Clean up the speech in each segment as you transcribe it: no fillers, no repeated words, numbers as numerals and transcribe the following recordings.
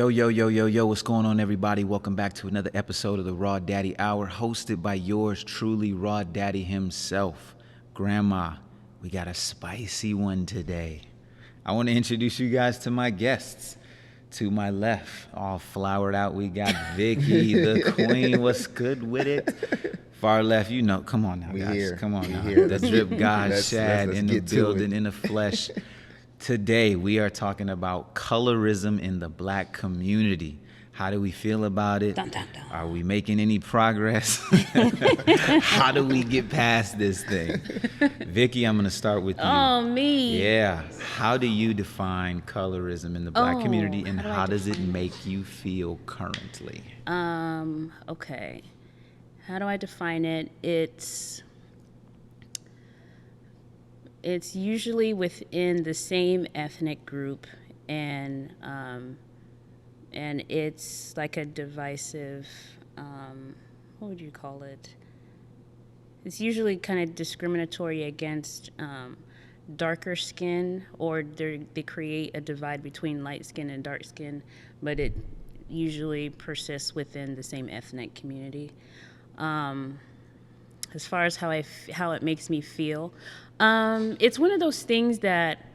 Yo, what's going on, everybody? Welcome back to another episode of the Raw Daddy Hour, hosted by yours truly, Raw Daddy himself. Grandma, we got a spicy one today. I want to introduce you guys to my guests. To my left, all flowered out, we got Vicky, the queen. What's good with it? Far left, you know, come on now, guys. Here. Come on now. Here. The drip guy, Let's Shad, in the get to building, it. in the flesh. Today, we are talking about colorism in the Black community. How do we feel about it? Dun, dun, dun. Are we making any progress? How do we get past this thing? Vicky, I'm going to start with you. Oh, me. Yeah. How do you define colorism in the Black community, and how does it make you feel currently? Okay. How do I define it? It's usually within the same ethnic group, and it's like a divisive, what would you call it? It's usually kind of discriminatory against darker skin, or they create a divide between light skin and dark skin, but it usually persists within the same ethnic community. As far as how it makes me feel, it's one of those things that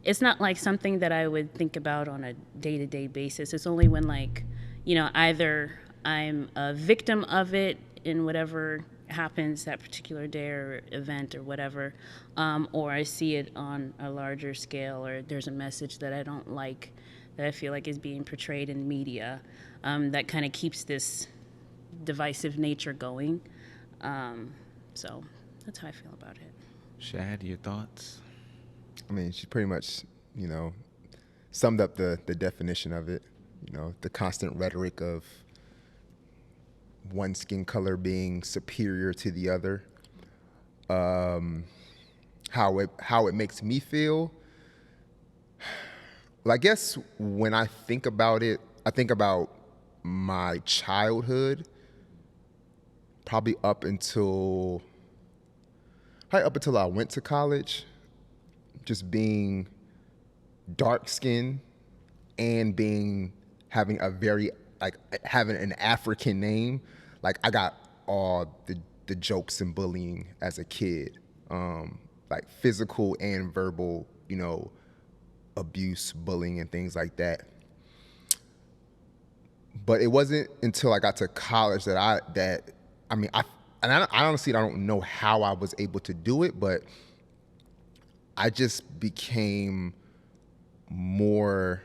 it's not like something that I would think about on a day-to-day basis. It's only when, like, you know, either I'm a victim of it in whatever happens that particular day or event or whatever, or I see it on a larger scale, or there's a message that I don't like that I feel like is being portrayed in media, that kind of keeps this divisive nature going. So that's how I feel about it. Shad, your thoughts? I mean, she pretty much, summed up the definition of it. The constant rhetoric of one skin color being superior to the other. How it makes me feel. Well, I guess when I think about it, I think about my childhood, probably up until I went to college, just being dark skinned and having an African name. Like, I got all the jokes and bullying as a kid, like physical and verbal, abuse, bullying, and things like that. But it wasn't until I got to college that I honestly don't know how I was able to do it, but I just became more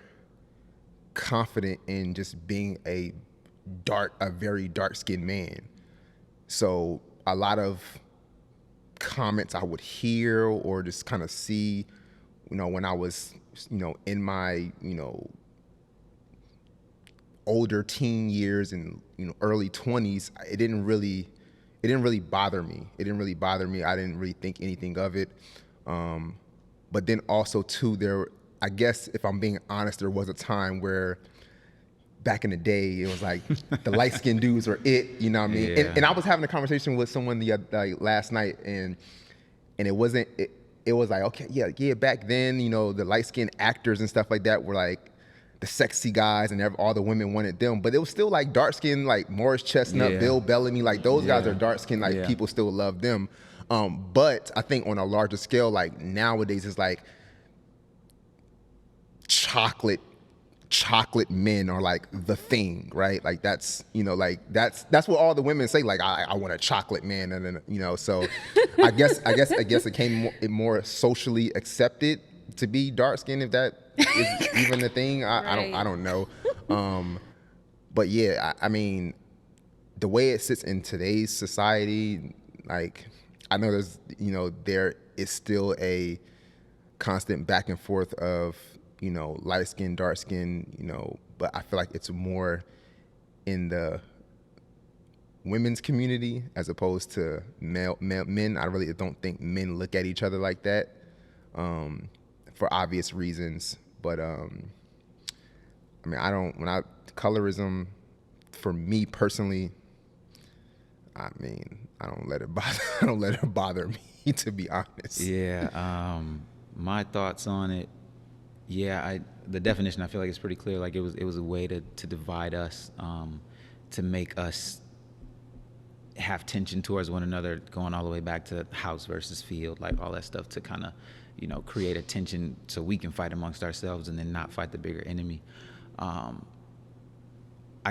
confident in just being a very dark-skinned man. So a lot of comments I would hear or just kind of see, when I was, in my, older teen years and, early 20s, it didn't really bother me. I didn't really think anything of it. But then also too, I guess if I'm being honest, there was a time where back in the day, it was like the light-skinned dudes were it, you know what I mean? Yeah. And I was having a conversation with someone last night, and it wasn't, it was like, okay, yeah, back then, the light-skinned actors and stuff like that were like the sexy guys, and all the women wanted them. But it was still like dark-skinned, like Morris Chestnut, Bill Bellamy, like those guys are dark-skinned, like people still love them. But I think on a larger scale, like nowadays, it's like chocolate men are like the thing, right? Like that's what all the women say. Like, I want a chocolate man, and then so I guess it became more socially accepted to be dark skinned, if that is even a thing. I don't know. But yeah, I mean, the way it sits in today's society, like, I know there is still a constant back and forth of, light skin, dark skin, but I feel like it's more in the women's community as opposed to men. I really don't think men look at each other like that, for obvious reasons. But I mean, colorism, for me personally, I mean, I don't let it bother me, to be honest. Yeah, my thoughts on it, Yeah, the definition I feel like is pretty clear. Like it was a way to divide us, to make us have tension towards one another, going all the way back to house versus field, like all that stuff to kind of, create a tension so we can fight amongst ourselves and then not fight the bigger enemy. I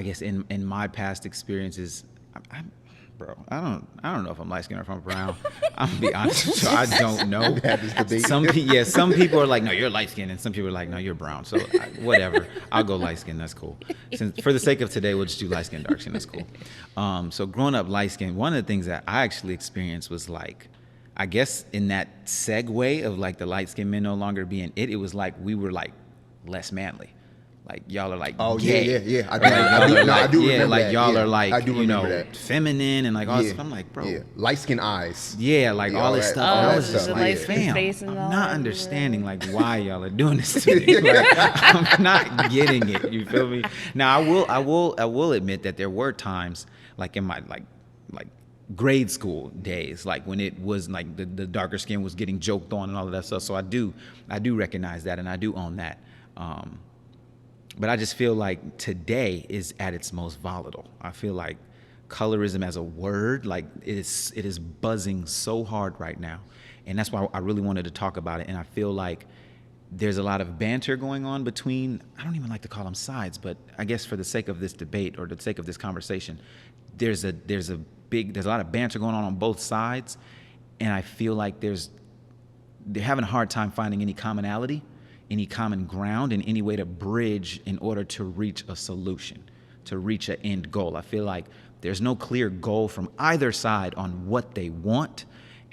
guess in my past experiences, bro, I don't know if I'm light skinned or if I'm brown. I'm gonna be honest with you, I don't know. We've had this debate. Some people are like, no, you're light skinned, and some people are like, no, you're brown. So whatever, I'll go light skinned. That's cool. Since for the sake of today, we'll just do light skinned, dark skin. That's cool. So growing up light skinned, one of the things that I actually experienced was like, I guess in that segue of like the light skinned men no longer being it was like we were like less manly. Like y'all are like gay. Yeah. I do remember like that. y'all Yeah, are like I do remember that. feminine and like all this stuff. I'm like, bro. Yeah. Light skin eyes. Yeah, like all this stuff. And I was just stuff. like, Yeah. fam, Face and I'm all not that, understanding like why y'all are doing this to me. Like, I'm not getting it. You feel me? Now I will admit that there were times like in my like grade school days, like when it was like the darker skin was getting joked on and all of that stuff. So I do recognize that and I do own that. But I just feel like today is at its most volatile. I feel like colorism as a word, like it is buzzing so hard right now. And that's why I really wanted to talk about it. And I feel like there's a lot of banter going on between, I don't even like to call them sides, but I guess for the sake of this debate or the sake of this conversation, there's a lot of banter going on both sides. And I feel like they're having a hard time finding any commonality, any common ground, and any way to bridge in order to reach a solution, to reach an end goal. I feel like there's no clear goal from either side on what they want.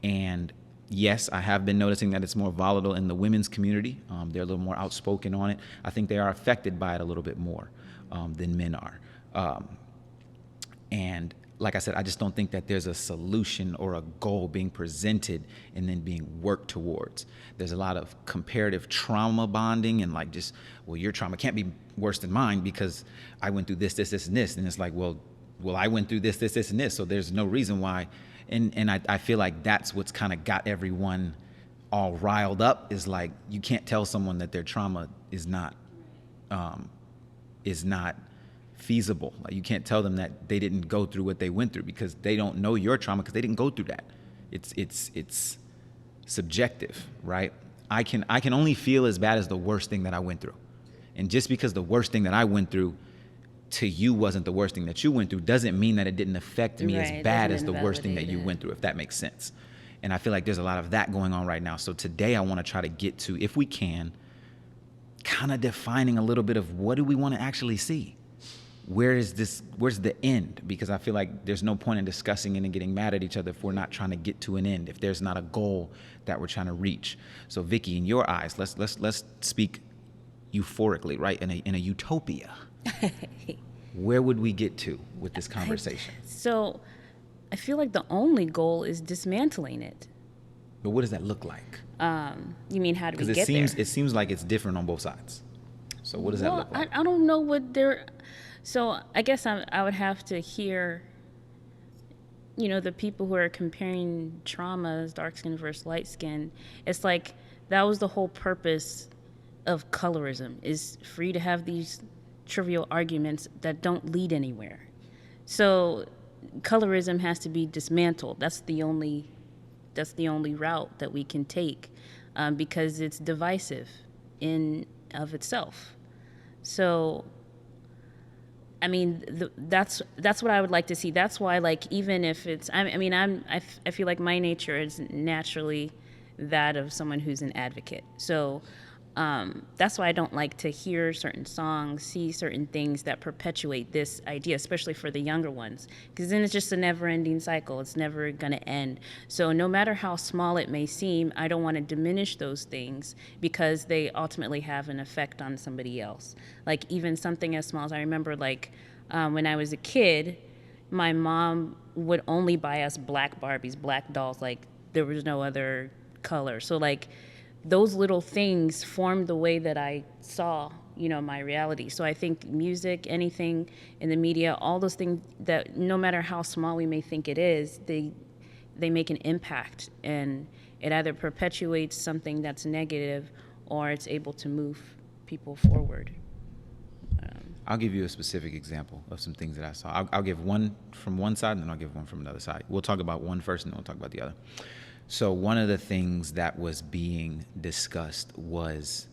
And yes, I have been noticing that it's more volatile in the women's community. They're a little more outspoken on it. I think they are affected by it a little bit more than men are. And like I said, I just don't think that there's a solution or a goal being presented and then being worked towards. There's a lot of comparative trauma bonding and like just, well, your trauma can't be worse than mine because I went through this, and this. And it's like, well, I went through this, and this. So there's no reason why. And I feel like that's what's kind of got everyone all riled up is like, you can't tell someone that their trauma is not feasible. Like you can't tell them that they didn't go through what they went through because they don't know your trauma because they didn't go through that. It's subjective, right? I can only feel as bad as the worst thing that I went through. And just because the worst thing that I went through to you wasn't the worst thing that you went through doesn't mean that it didn't affect me as bad as the worst thing that you went through, if that makes sense. And I feel like there's a lot of that going on right now. So today I want to try to get to, if we can, kind of defining a little bit of what do we want to actually see? Where's the end? Because I feel like there's no point in discussing it and getting mad at each other if we're not trying to get to an end, if there's not a goal that we're trying to reach. So Vicky, in your eyes, let's speak euphorically, right? In a utopia. Where would we get to with this conversation? So I feel like the only goal is dismantling it. But what does that look like? You mean how do we get Because there? it seems like it's different on both sides. So what does that look like? I don't know what they're... So I guess I would have to hear, the people who are comparing trauma as dark skin versus light skin. It's like that was the whole purpose of colorism, is for you to have these trivial arguments that don't lead anywhere. So colorism has to be dismantled. That's the only route that we can take because it's divisive in of itself. So I mean, that's what I would like to see. That's why, like, even if it's, I feel like my nature is naturally that of someone who's an advocate. So that's why I don't like to hear certain songs, see certain things that perpetuate this idea, especially for the younger ones, because then it's just a never-ending cycle. It's never going to end. So no matter how small it may seem, I don't want to diminish those things because they ultimately have an effect on somebody else. Like even something as small as I remember, like when I was a kid, my mom would only buy us black Barbies, black dolls. Like there was no other color. So like those little things formed the way that I saw, my reality. So I think music, anything in the media, all those things that no matter how small we may think it is, they make an impact, and it either perpetuates something that's negative or it's able to move people forward. I'll give you a specific example of some things that I saw. I'll give one from one side, and then I'll give one from another side. We'll talk about one first, and then we'll talk about the other. So one of the things that was being discussed was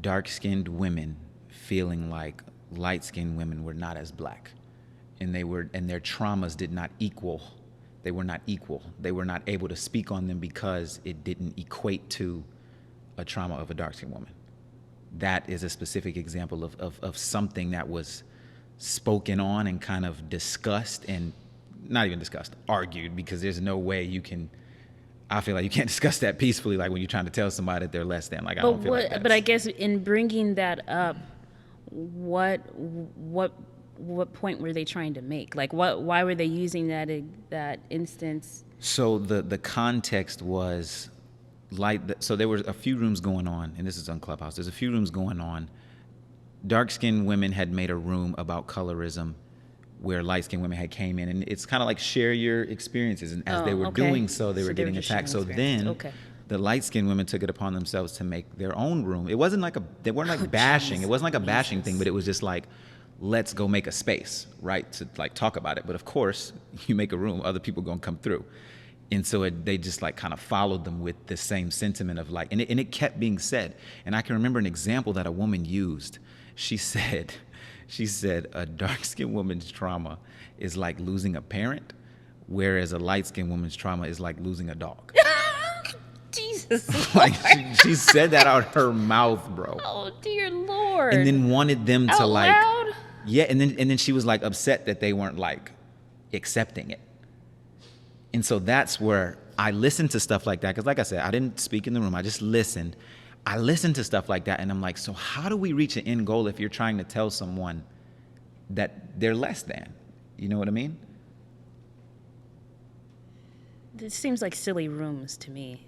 dark-skinned women feeling like light-skinned women were not as black, and their traumas did not equal. They were not equal. They were not able to speak on them because it didn't equate to a trauma of a dark-skinned woman. That is a specific example of something that was spoken on and kind of discussed, and not even discussed, argued, because there's no way you can, I feel like you can't discuss that peacefully, like when you're trying to tell somebody that they're less than. Like, I don't feel like that. But I guess in bringing that up, what point were they trying to make? Like, why were they using that instance? So the context was so there were a few rooms going on, and this is on Clubhouse. There's a few rooms going on. Dark-skinned women had made a room about colorism where light-skinned women had came in, and it's kind of like share your experiences. And as they were doing so, they were getting attacked. So then the light-skinned women took it upon themselves to make their own room. It wasn't like they weren't like bashing. It wasn't like a bashing thing, but it was just like, let's go make a space, right, to like talk about it. But of course, you make a room, other people gonna come through. And so they just like kind of followed them with the same sentiment of like, and it kept being said. And I can remember an example that a woman used. She said, a dark-skinned woman's trauma is like losing a parent, whereas a light-skinned woman's trauma is like losing a dog. Jesus. Like she said that out her mouth, bro. Oh dear Lord. And then wanted them out to like, loud? yeah. And then she was like upset that they weren't like accepting it. And so that's where I listened to stuff like that. Because like I said, I didn't speak in the room. I just listened. I listened to stuff like that. And I'm like, so how do we reach an end goal if you're trying to tell someone that they're less than? You know what I mean? This seems like silly rooms to me,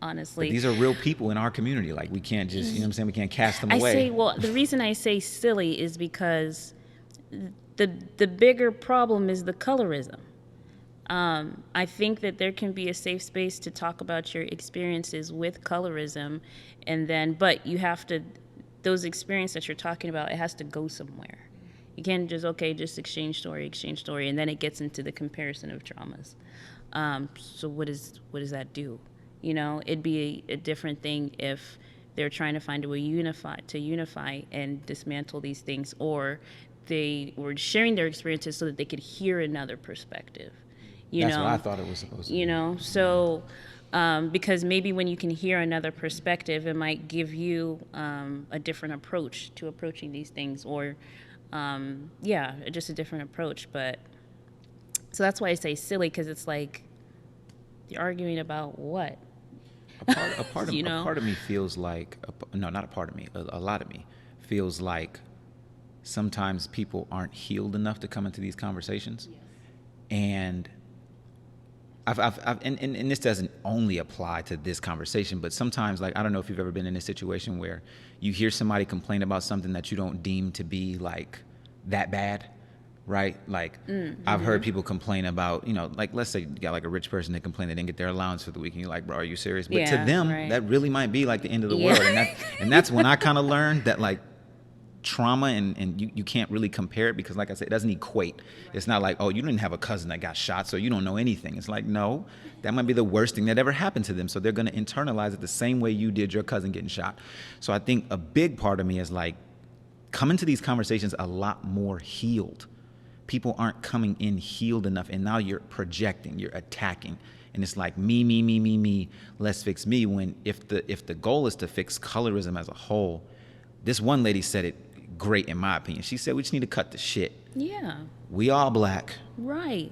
honestly. But these are real people in our community. Like, we can't just, you know what I'm saying? We can't cast them away. The reason I say silly is because the bigger problem is the colorism. I think that there can be a safe space to talk about your experiences with colorism, but you have to, those experiences that you're talking about, it has to go somewhere. You can't just exchange story, and then it gets into the comparison of traumas. So what does that do? You know, it'd be a different thing if they're trying to find a way to unify and dismantle these things, or they were sharing their experiences so that they could hear another perspective. That's what I thought it was supposed to be. You know, so because maybe when you can hear another perspective, it might give you a different approach to approaching these things, or just a different approach. But so that's why I say silly, because it's like you're arguing about what? A part of me feels like, not a part of me, a lot of me feels like sometimes people aren't healed enough to come into these conversations. Yes. And and this doesn't only apply to this conversation, but sometimes, like, I don't know if you've ever been in a situation where you hear somebody complain about something that you don't deem to be like that bad, right? Like, I've heard people complain about, like, let's say you got like a rich person that complained they didn't get their allowance for the week, and you're like, bro, are you serious? But to them, that really might be like the end of the world. And that's when I kind of learned that, like, trauma and you can't really compare it, because like I said, it doesn't equate. It's not like, oh, you didn't have a cousin that got shot, so you don't know anything. It's like, no, that might be the worst thing that ever happened to them, so they're going to internalize it the same way you did your cousin getting shot. So I think a big part of me is like, coming to these conversations a lot more healed. People aren't coming in healed enough, and now you're projecting, you're attacking, and it's like me, let's fix me, when if the goal is to fix colorism as a whole. This one lady said it great, in my opinion. She said, we just need to cut the shit. Yeah. We all black. Right.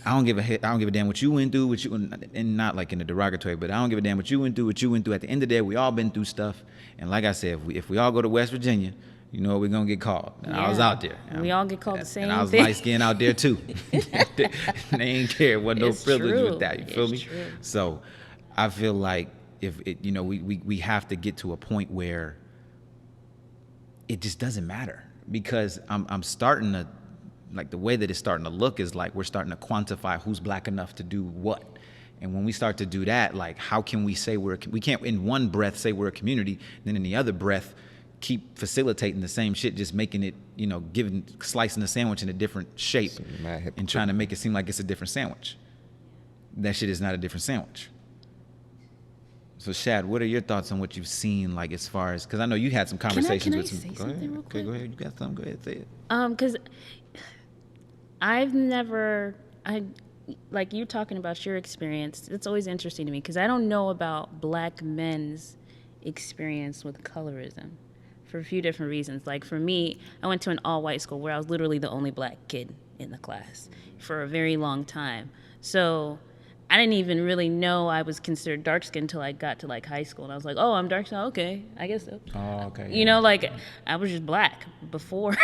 I don't give a damn what you went through, and not like in a derogatory, but I don't give a damn what you went through. At the end of the day, we all been through stuff. And like I said, if we all go to West Virginia, you know what we're gonna get called. And I was out there. We all get called the same thing. And I was light skinned out there too. They ain't care. Wasn't no privilege with that. You feel me? True. So I feel like we have to get to a point where it just doesn't matter, because I'm starting to, like, the way that it's starting to look is like we're starting to quantify who's black enough to do what. And when we start to do that, like, how can we say we can't in one breath say we're a community, then in the other breath keep facilitating the same shit, just making it, slicing the sandwich in a different shape and trying to make it seem like it's a different sandwich. That shit is not a different sandwich. So Shad, what are your thoughts on what you've seen, like, as far as, because I know you had some conversations with some. Go ahead. Okay, go ahead. You got something? Go ahead, say it. Because like you talking about your experience, it's always interesting to me because I don't know about black men's experience with colorism for a few different reasons. Like for me, I went to an all-white school where I was literally the only black kid in the class for a very long time. So I didn't even really know I was considered dark-skinned until I got to like high school. And I was like, oh, I'm dark-skinned. Okay, I guess so. Oh, okay. You know, like I was just black before.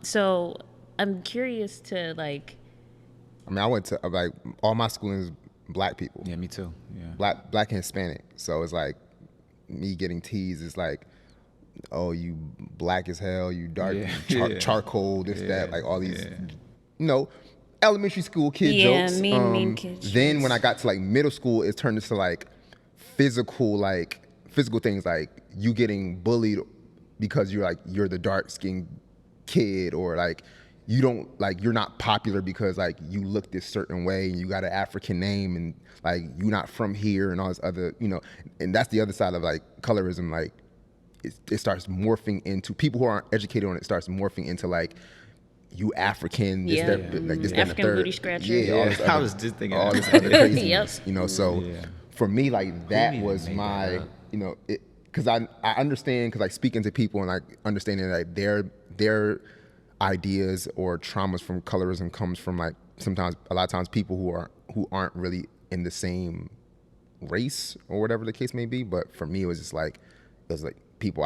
So I'm curious to like. I mean, I went to like all my schooling is black people. Yeah, me too. Yeah. Black and Hispanic. So it's like me getting teased is like, oh, you black as hell, you dark, charcoal, this, that, like all these, elementary school kid jokes. Mean kid Then jokes. when I got to like middle school, it turned into like physical things, like you getting bullied because you're the dark skinned kid, or like you're not popular because like you look this certain way and you got an African name and like you're not from here and all this other, and that's the other side of like colorism. Like it starts morphing into, people who aren't educated on it starts morphing into like, you African, this, like this, African third. booty scratcher. Yeah, all this other, I was just thinking all this other craziness, Yep. So for me, like that was my, because I understand, because like speaking to people and like understanding that their ideas or traumas from colorism comes from like a lot of times people who aren't really in the same race or whatever the case may be. But for me, it was people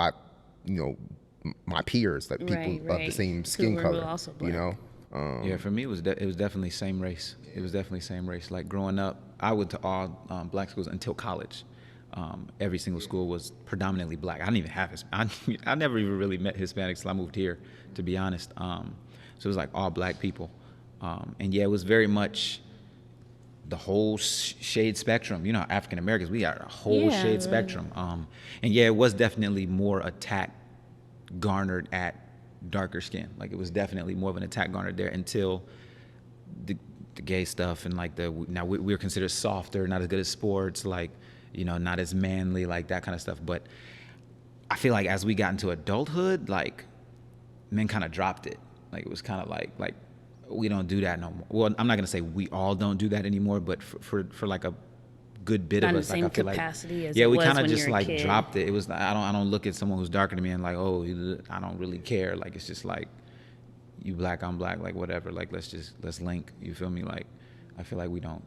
my peers, like people of the same skin color, also black. Yeah, for me it was definitely same race. It was definitely same race. Like growing up, I went to all black schools until college. Every single school was predominantly black. I didn't even have I never even really met Hispanics till I moved here, to be honest. So it was like all black people, and yeah, it was very much the whole shade spectrum. African Americans, we got a whole shade spectrum. And yeah, it was definitely more attack garnered at darker skin. Like it was definitely more of an attack garnered there until the gay stuff and like now we're considered softer, not as good at sports, like not as manly, like that kind of stuff. But I feel like as we got into adulthood, like men kind of dropped it. Like it was kind of like we don't do that no more. Well, I'm not gonna say we all don't do that anymore, but for like a good bit of us, like I feel like we kind of just like dropped it. It was I don't look at someone who's darker than me and like, oh, I don't really care. Like it's just like, you black, I'm black, like whatever. Like let's link. You feel me? Like I feel like we don't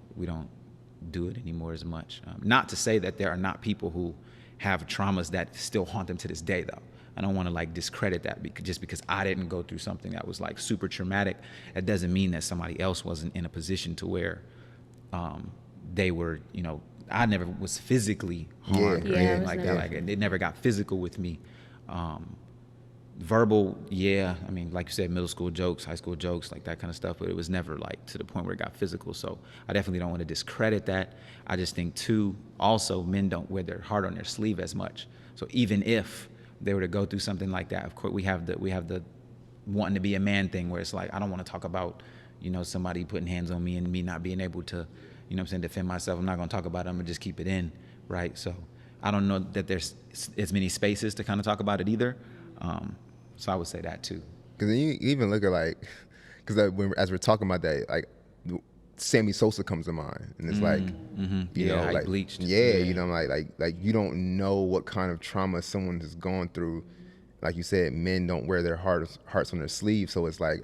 do it anymore as much. Not to say that there are not people who have traumas that still haunt them to this day, though. I don't want to like discredit that just because I didn't go through something that was like super traumatic. That doesn't mean that somebody else wasn't in a position to where they were, I never was physically harmed or anything like that. Like it never got physical with me. Verbal, I mean, like you said, middle school jokes, high school jokes, like that kind of stuff, but it was never like to the point where it got physical. So I definitely don't want to discredit that. I just think too, also men don't wear their heart on their sleeve as much. So even if they were to go through something like that, of course we have the wanting to be a man thing where it's like, I don't want to talk about, somebody putting hands on me and me not being able to, defend myself. I'm not going to talk about it. I'm going to just keep it in, right? So I don't know that there's as many spaces to kind of talk about it either. So I would say that too. Because you even look at like, because as we're talking about that, like Sammy Sosa comes to mind, and it's like, like bleached. Like you don't know what kind of trauma someone has gone through. Like you said, men don't wear their hearts on their sleeve, so it's like,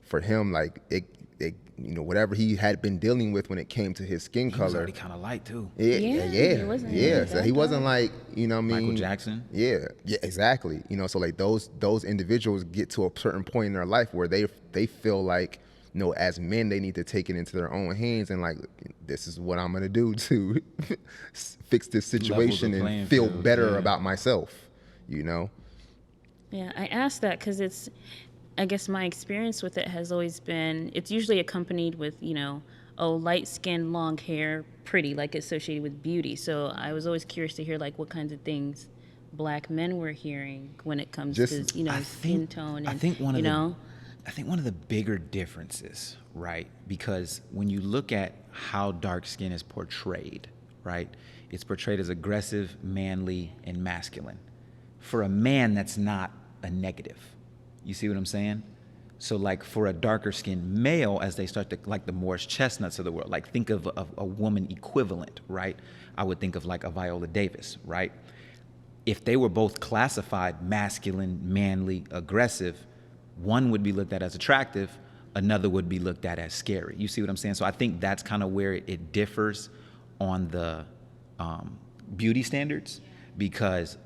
for him, like it whatever he had been dealing with when it came to his skin color. He was already kind of light too. Yeah. So he wasn't like, Michael Jackson. Yeah, exactly. So like those individuals get to a certain point in their life where they feel like, as men, they need to take it into their own hands and like, this is what I'm gonna do to fix this situation and feel better about myself. Yeah, I asked that because I guess my experience with it has always been, it's usually accompanied with, oh, light skin, long hair, pretty, like associated with beauty. So I was always curious to hear like what kinds of things black men were hearing when it comes to skin tone and I think one you of know. I think one of the bigger differences, right? Because when you look at how dark skin is portrayed, right? It's portrayed as aggressive, manly, and masculine. For a man, that's not a negative. You see what I'm saying? So like for a darker skinned male, as they start to, like the Morris Chestnuts of the world, like think of a woman equivalent, right? I would think of like a Viola Davis, right? If they were both classified masculine, manly, aggressive, one would be looked at as attractive, another would be looked at as scary. You see what I'm saying? So I think that's kind of where it differs on the beauty standards, because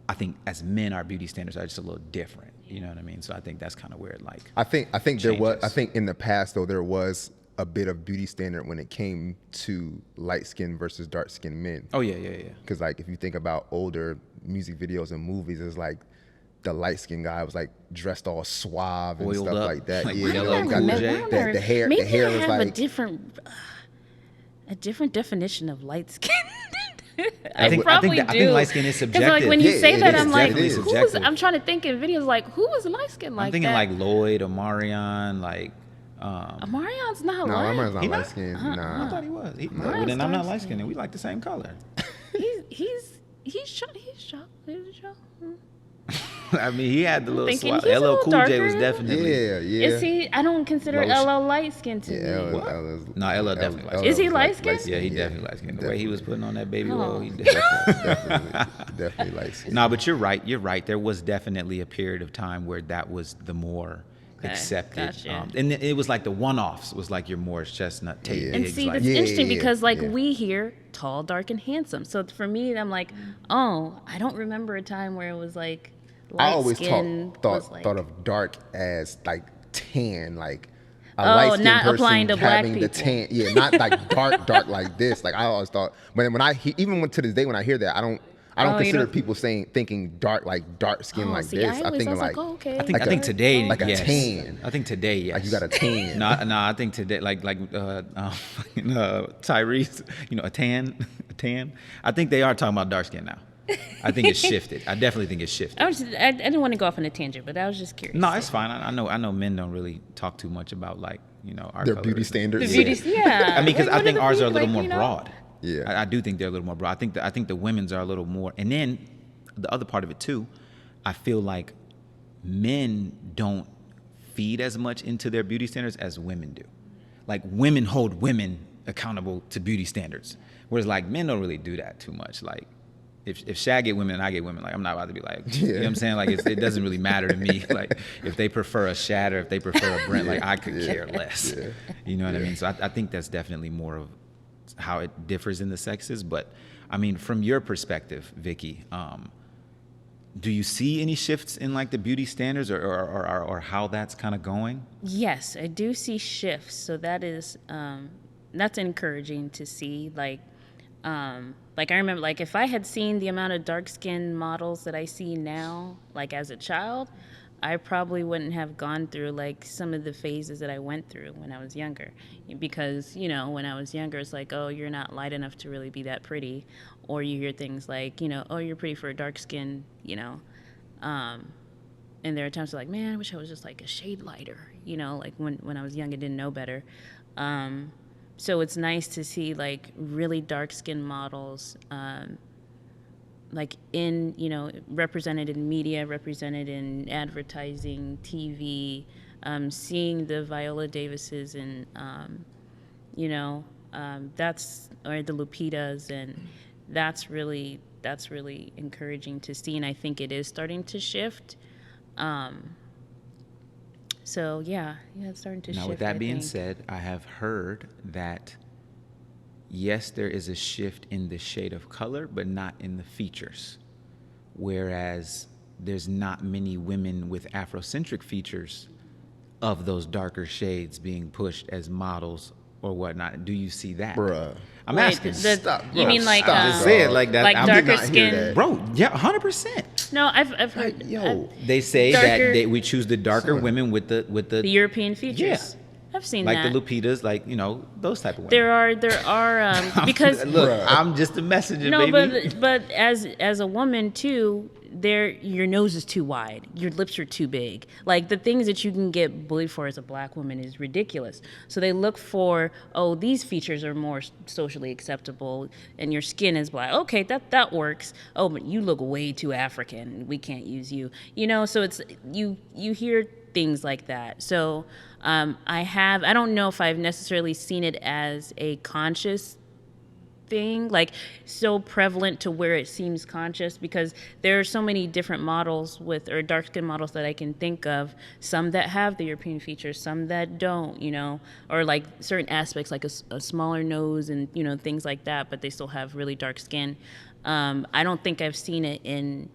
I think as men, our beauty standards are just a little different. You know what I mean? So I think that's kind of where it like. I think there was. changes. I think in the past though there was a bit of beauty standard when it came to light skinned versus dark skinned men. Oh yeah. Because like if you think about older music videos and movies, it's like the light skinned guy was like dressed all suave and Oiled stuff up, like that. like Yeah, yellow you got Cool J. the hair. Maybe The hair I was have like a different definition of light skin. I think light skin is subjective. Because like when you Yeah, say it that, is. I'm like, It is. who was? I'm trying to think in videos like who was light skin like I'm thinking that? like Lloyd, Omarion, like. Marion's not no, light. Marion's not He light not? skinned. I Nah. thought he was. Marion's Then I'm not dark light skinned. We like the same color. He's shot. I mean, he had the little thinking swap. he's a LL little Cool J was darker. definitely. Yeah. Is he? I don't consider Lotion. LL light skin to Yeah, me. No, LL definitely light-skinned. Is he light-skinned? Yeah, he definitely light skinned. The way he was putting on that baby Oh. oil, he Definitely light skinned. No, but you're right. You're right. There was definitely a period of time where that was the more accepted. gotcha. And it was like the one-offs was like your Morris Chestnut tape. Yeah. And gigs, see, like, that's Yeah, interesting yeah, because like yeah. we hear tall, dark, and handsome. So for me, I'm like, oh, I don't remember a time where it was like light I always skin was like, thought of dark as like tan, like a Oh, light-skinned not person applying to black having the people. tan. Yeah, not like dark like this. Like I always thought. When even to this day when I hear that, I don't Oh, you consider don't- people thinking dark skin Oh, like see, this. I always think was of like, oh, okay. I think, like I think a- today, like a yes. tan. I think today, yes. Like you got a tan. No, I think today, Tyrese, a tan. I think they are talking about dark skin now. I think it's shifted. I definitely think it's shifted. I didn't want to go off on a tangent, but I was just curious. No, it's fine. I know men don't really talk too much about our Their colors. beauty standards. The beauty, yeah. I mean, because Like, I what think the ours are a beauty, little like, more broad. Yeah. I do think they're a little more broad. I think the women's are a little more. And then the other part of it too, I feel like men don't feed as much into their beauty standards as women do. Like women hold women accountable to beauty standards, whereas like men don't really do that too much. Like if Shad get women and I get women, like I'm not about to be like, you know what I'm saying? Like it doesn't really matter to me. Like if they prefer a Shad or if they prefer a Brent, like I could care less. Yeah. You know what I mean? So I think that's definitely more of how it differs in the sexes. But I mean, from your perspective, Vicky, do you see any shifts in like the beauty standards or how that's kind of going? Yes, I do see shifts. So that is that's encouraging to see. Like I remember, like if I had seen the amount of dark skinned models that I see now, like as a child, I probably wouldn't have gone through like some of the phases that I went through when I was younger. Because, when I was younger, it's like, oh, you're not light enough to really be that pretty. Or you hear things like, oh, you're pretty for a dark skin, and there are times like, man, I wish I was just like a shade lighter, like when I was young and didn't know better. So it's nice to see like really dark skinned models, like represented in media, represented in advertising, TV, seeing the Viola Davises and, that's, or the Lupitas, and that's really encouraging to see. And I think it is starting to shift. So yeah, it's starting to shift. Now, with that I being think. said, I have heard that yes, there is a shift in the shade of color, but not in the features. Whereas there's not many women with Afrocentric features of those darker shades being pushed as models or whatnot. Do you see that? Bruh. I'm Wait, asking. Stop, you bro. mean like Stop. Just say it like that. like I did darker not hear skin? that. Bro, yeah, 100%. No, I've heard. Yo. They say Darker- that we choose the darker women with the the European features. I've seen like that. the Lupitas, like, you know, those type of women. There are because Look, I'm just a messenger, no, baby. but as a woman too, your nose is too wide, your lips are too big. Like the things that you can get bullied for as a black woman is ridiculous. So they look for, oh, these features are more socially acceptable, and your skin is black. Okay, that works. Oh, but you look way too African. We can't use you. You know, so it's you hear things like that. So I don't know if I've necessarily seen it as a conscious thing, like so prevalent to where it seems conscious, because there are so many different models or dark skin models that I can think of, some that have the European features, some that don't, you know, or like certain aspects like a smaller nose and, you know, things like that, but they still have really dark skin. I don't think I've seen it in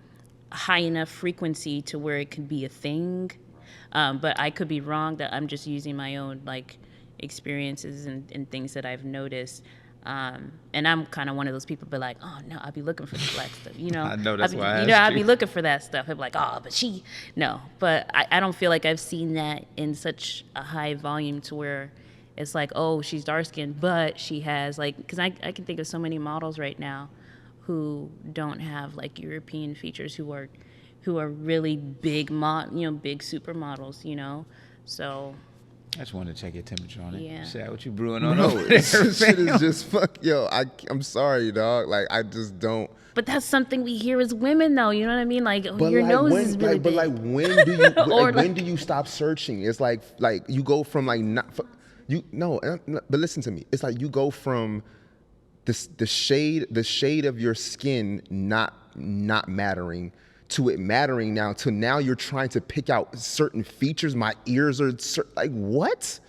high enough frequency to where it could be a thing. But I could be wrong, that I'm just using my own like experiences and things that I've noticed. And I'm kind of one of those people, but like, oh no, I'll be looking for the black stuff, you know. I know, that's why I you know, asked I'll be you. looking for that stuff. I'm like, oh, but no. But I don't feel like I've seen that in such a high volume to where it's like, oh, she's dark skinned, but she has like, because I can think of so many models right now who don't have like European features, who are really big big supermodels, you know. So I just wanted to check your temperature on it. Yeah. Shad, what you brewing on No, over there? this shit is just fuck. Yo, I'm sorry, dog. Like I just don't. but that's something we hear as women, though. You know what I mean? Like, oh, But your like nose when, is really like, big. but like when do you Or when like- do you stop searching? It's like you go from like not you no, but listen to me. It's like you go from the shade of your skin not mattering to it mattering now to now you're trying to pick out certain features. My ears are like what?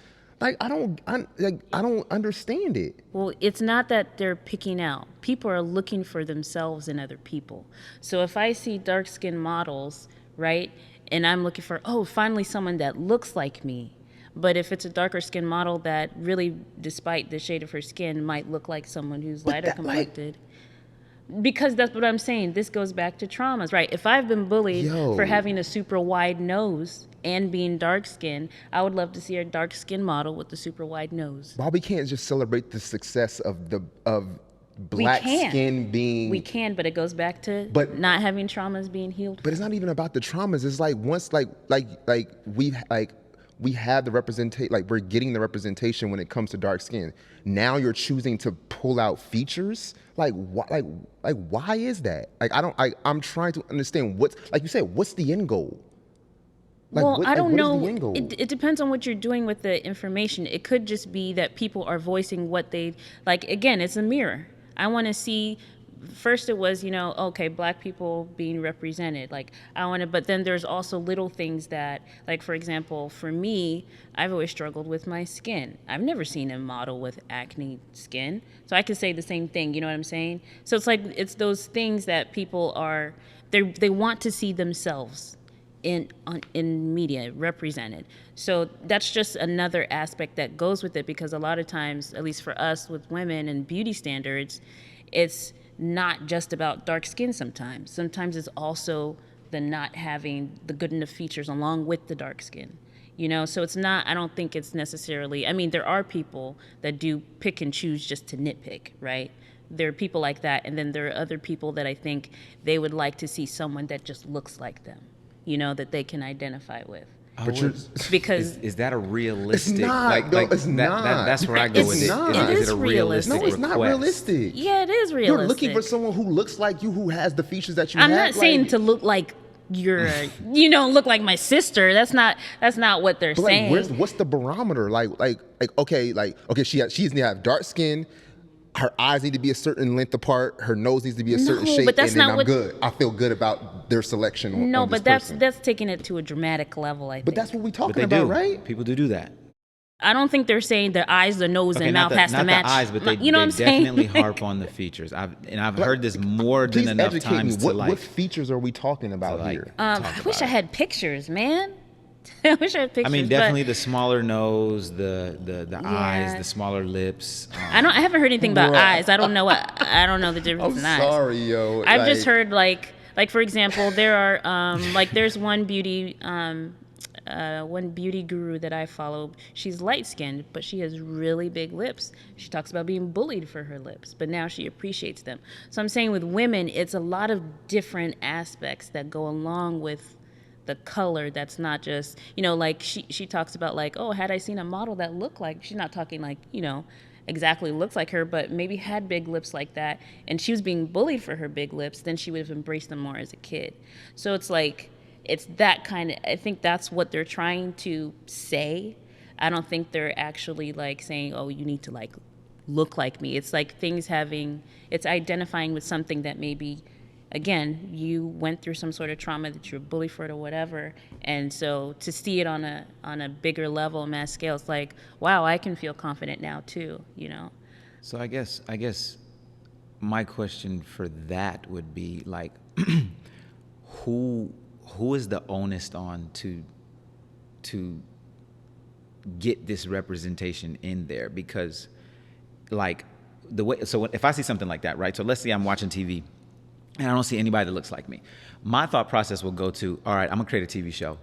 Like I don't understand it. Well, it's not that they're picking out. People are looking for themselves in other people. So if I see dark-skinned models, right, and I'm looking for, oh, finally someone that looks like me. But if it's a darker skin model that really, despite the shade of her skin, might look like someone who's lighter complected. Because that's what I'm saying. This goes back to traumas, right? If I've been bullied for having a super wide nose and being dark skinned, I would love to see a dark skin model with the super wide nose. Why we can't just celebrate the success of black skin being. We can, but it goes back to But- not having traumas being healed. But it's not even about the traumas. It's like once we have the representation, like we're getting the representation when it comes to dark skin. Now you're choosing to pull out features. Like why is that? Like I'm trying to understand what's, like you said, what's the end goal? Like, Well, I don't what is know. the end goal? It depends on what you're doing with the information. It could just be that people are voicing what they like. Again, it's a mirror. I want to see. First, it was, okay, black people being represented. Like but then there's also little things that, like for example, for me, I've always struggled with my skin. I've never seen a model with acne skin, so I could say the same thing. You know what I'm saying? So it's like it's those things that people they want to see themselves in media represented. So that's just another aspect that goes with it, because a lot of times, at least for us with women and beauty standards, it's not just about dark skin sometimes. Sometimes it's also the not having the good enough features along with the dark skin. So it's not, I don't think it's necessarily, there are people that do pick and choose just to nitpick, right? There are people like that, and then there are other people that I think they would like to see someone that just looks like them, that they can identify with. Because is that a realistic? It's not. It's not. That's where I go with it. not. Is It it is a realistic realistic. No, it's not request? realistic. Yeah, it is realistic. You're looking for someone who looks like you, who has the features that you I'm have. not saying like, to look like you're, look like my sister. That's not what they're But like, saying. what's the barometer? Okay, she needs to have dark skin. Her eyes need to be a certain length apart. Her nose needs to be a certain shape, but that's and then not I'm what- good. I feel good about their selection. No, on this but person. that's taking it to a dramatic level, I think. But that's what we're But talking they about, do. right? People do that. I don't think they're saying the eyes, the nose, Okay, and not mouth has to match. the eyes, but they, you know what I'm saying? definitely harp on the features. I've heard this more Please than enough educate times me. to What features are we talking about like, here? I wish I had pictures, man. I wish I had pictures. definitely but the smaller nose, the eyes, the smaller lips. I haven't heard anything about Bruh. eyes. I don't know the difference I'm in eyes. sorry, yo. I've just heard like for example, there are there's one beauty one beauty guru that I follow. She's light skinned, but she has really big lips. She talks about being bullied for her lips, but now she appreciates them. So I'm saying with women, it's a lot of different aspects that go along with the color. That's not just, like she talks about like, oh, had I seen a model that looked like, she's not talking like, exactly looks like her, but maybe had big lips like that, and she was being bullied for her big lips, then she would have embraced them more as a kid. So it's like, it's that kind of, I think that's what they're trying to say. I don't think they're actually like saying, oh, you need to like look like me. It's like it's identifying with something that maybe, again, you went through some sort of trauma, that you were bullied for it or whatever. And so to see it on a bigger level, mass scale, it's like, wow, I can feel confident now too, So I guess my question for that would be like, who is the onus on to get this representation in there? Because like so if I see something like that, right? So let's say I'm watching TV and I don't see anybody that looks like me. My thought process will go to, all right, I'm gonna create a TV show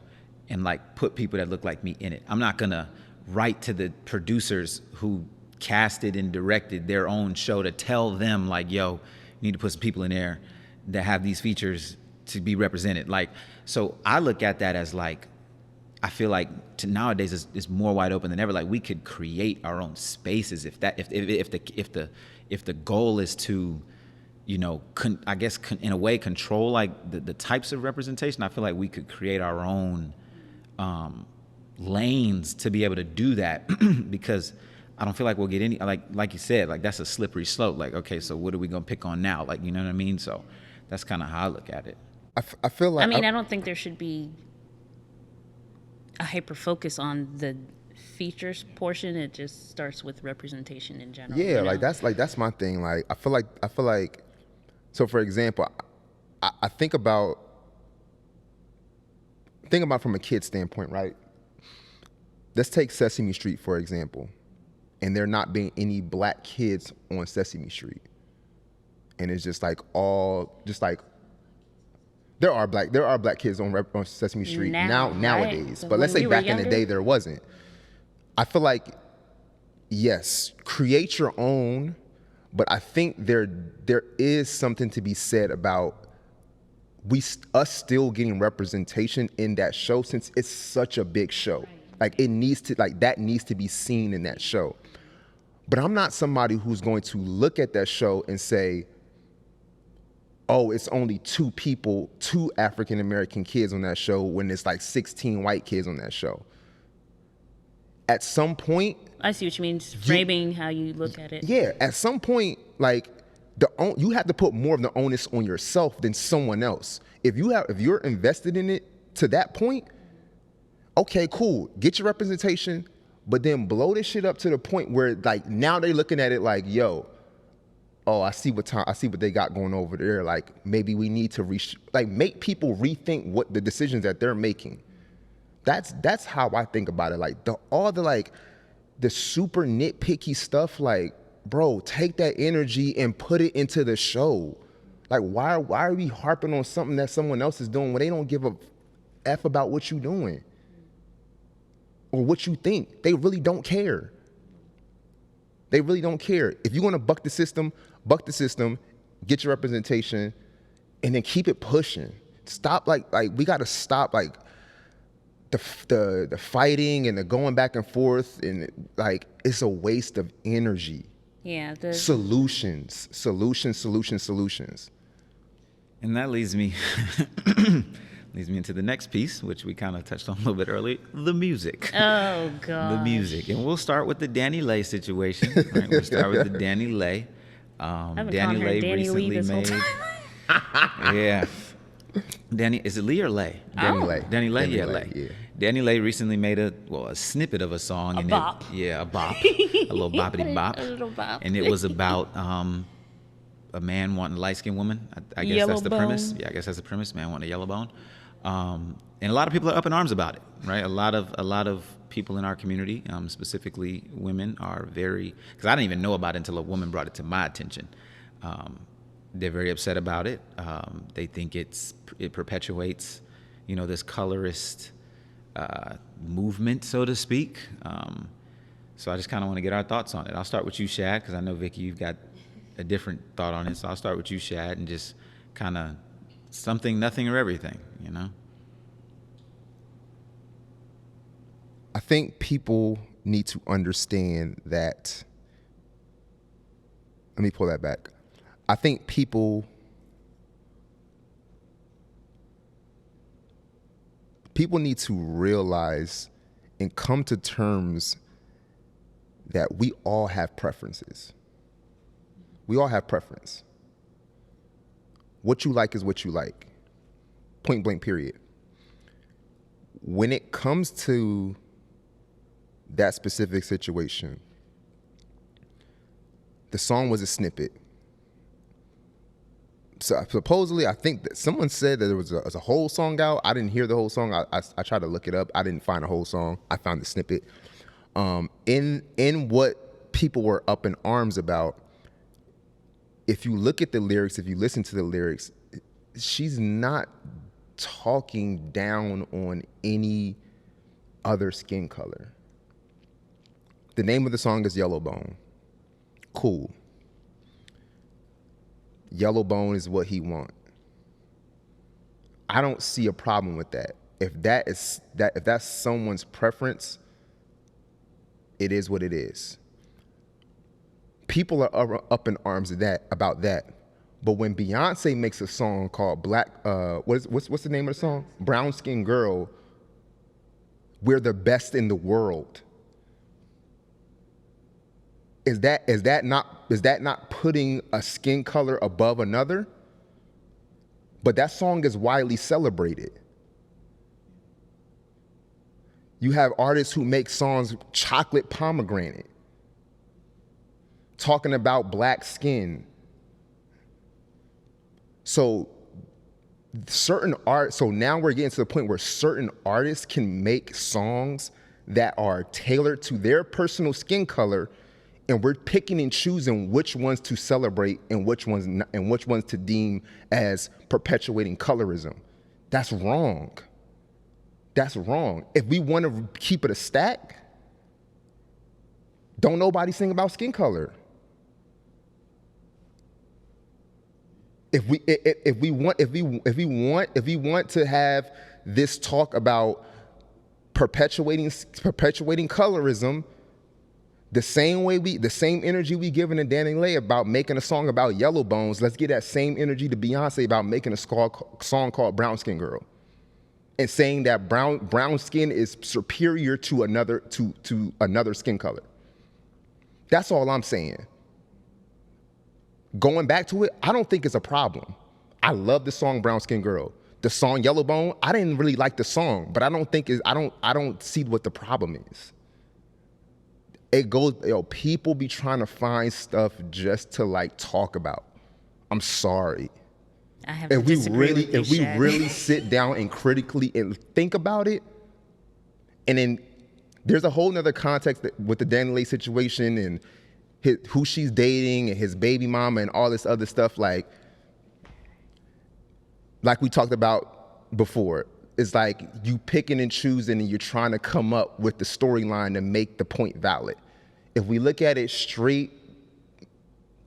and like put people that look like me in it. I'm not gonna write to the producers who casted and directed their own show to tell them like, yo, you need to put some people in there that have these features to be represented. Like, so I look at that as like, I feel like nowadays it's more wide open than ever. Like we could create our own spaces if the goal is to, in a way control like the types of representation. I feel like we could create our own lanes to be able to do that because I don't feel like we'll get any, like you said, like that's a slippery slope. Like, okay, so what are we gonna pick on now? Like, you know what I mean? So that's kind of how I look at it. I feel like, I don't think there should be a hyper focus on the features portion. It just starts with representation in general. yeah, that's my thing. Like I feel like so for example, I think about from a kid standpoint, right? Let's take Sesame Street for example, and there not being any black kids on Sesame Street, and it's just like there are black kids on Sesame Street nowadays, right? but let's say we back in the day there wasn't. I feel like yes, create your own, but I think there is something to be said about us still getting representation in that show since it's such a big show. Right. Like it needs to, like that needs to be seen in that show. But I'm not somebody who's going to look at that show and say, oh, it's only two African American kids on that show when it's like 16 white kids on that show. At some point, I see what you mean. Framing how you look at it. Yeah, at some point, like you have to put more of the onus on yourself than someone else. If you're invested in it to that point, okay, cool, get your representation, but then blow this shit up to the point where like now they're looking at it like, yo, oh, I see what they got going over there. Like maybe we need to make people rethink what the decisions that they're making. That's how I think about it. Like all the super nitpicky stuff. Like, bro, take that energy and put it into the show. Like, why are we harping on something that someone else is doing when they don't give a f about what you're doing or what you think? They really don't care. They really don't care. If you're gonna buck the system, get your representation, and then keep it pushing. Stop like we gotta stop like the fighting and the going back and forth, and like it's a waste of energy. Yeah. Solutions. And that leads me into the next piece, which we kind of touched on a little bit earlier, the music. Oh, God. The music. And we'll start with the Danny Lay situation. Right? We'll start with the Danny Lay. Danny Lay recently made... Yeah. Danny, is it Lee or Lay? Danny Lay. Danny Lay? Danny Yeah, Lay, Lay. yeah. Danny Lay recently made a snippet of a song. A bop. A bop. A little boppity bop. A little bop. And it was about a man wanting a light-skinned woman. I guess Yellow that's the bone. premise. Yeah, I guess that's the premise. Man wanting a yellow bone. And a lot of people are up in arms about it, right? A lot of people in our community, specifically women, are very, because I didn't even know about it until a woman brought it to my attention. They're very upset about it. They think it perpetuates, this colorist movement, so to speak. So I just kind of want to get our thoughts on it. I'll start with you, Shad, because I know, Vicky, you've got a different thought on it. So I'll start with you, Shad, and just kind of something, nothing, or everything, you know? I think people need to understand that. Let me pull that back. I think people need to realize and come to terms that we all have preferences. We all have preference. What you like is what you like. Point blank, period. When it comes to that specific situation, the song was a snippet. So supposedly, I think that someone said that there was a whole song out. I didn't hear the whole song. I tried to look it up. I didn't find a whole song. I found the snippet. In what people were up in arms about, if you look at the lyrics, if you listen to the lyrics, she's not talking down on any other skin color. The name of the song is Yellowbone. Cool. Yellowbone is what he want. I don't see a problem with that. If that's someone's preference, it is what it is. People are up in arms about that. But when Beyonce makes a song called what's the name of the song? Brown Skin Girl, we're the best in the world. Is that not putting a skin color above another? But that song is widely celebrated. You have artists who make songs chocolate pomegranate, talking about black skin. So now we're getting to the point where certain artists can make songs that are tailored to their personal skin color, and we're picking and choosing which ones to celebrate and which ones to deem as perpetuating colorism. That's wrong. That's wrong. If we want to keep it a stack, don't nobody sing about skin color. If we want to have this talk about perpetuating colorism, the same energy we give in Danny Lay about making a song about yellow bones, let's give that same energy to Beyonce about making a song called Brown Skin Girl, and saying that brown skin is superior to another skin color. That's all I'm saying. Going back to it, I don't think it's a problem. I love the song Brown Skin Girl. The song Yellowbone, I didn't really like the song, but I don't see what the problem is. It goes, people be trying to find stuff just to like talk about. I'm sorry. I have to disagree with you, If we Shad. really sit down and critically and think about it, and then there's a whole nother context with the Danny Lay situation and who she's dating and his baby mama and all this other stuff, like we talked about before. It's like you picking and choosing and you're trying to come up with the storyline to make the point valid. If we look at it straight,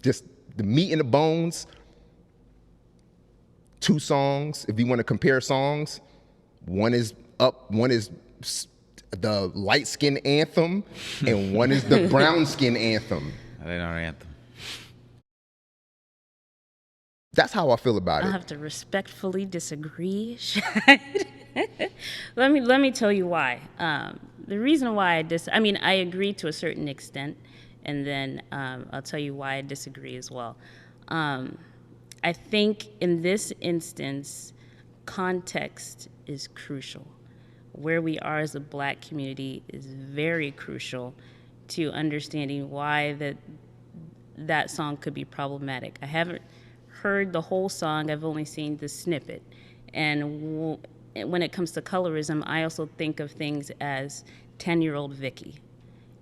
just the meat and the bones, 2 songs, if you want to compare songs, one is the light skin anthem and one is the brown skin anthem. That ain't our anthem. That's how I feel about I'll it. have to respectfully disagree, Shad. Let me tell you why. The reason why I agree to a certain extent, and then I'll tell you why I disagree as well. I think in this instance, context is crucial. Where we are as a Black community is very crucial to understanding why that song could be problematic. I haven't heard the whole song. I've only seen the snippet. And when it comes to colorism, I also think of things as 10-year-old Vicky.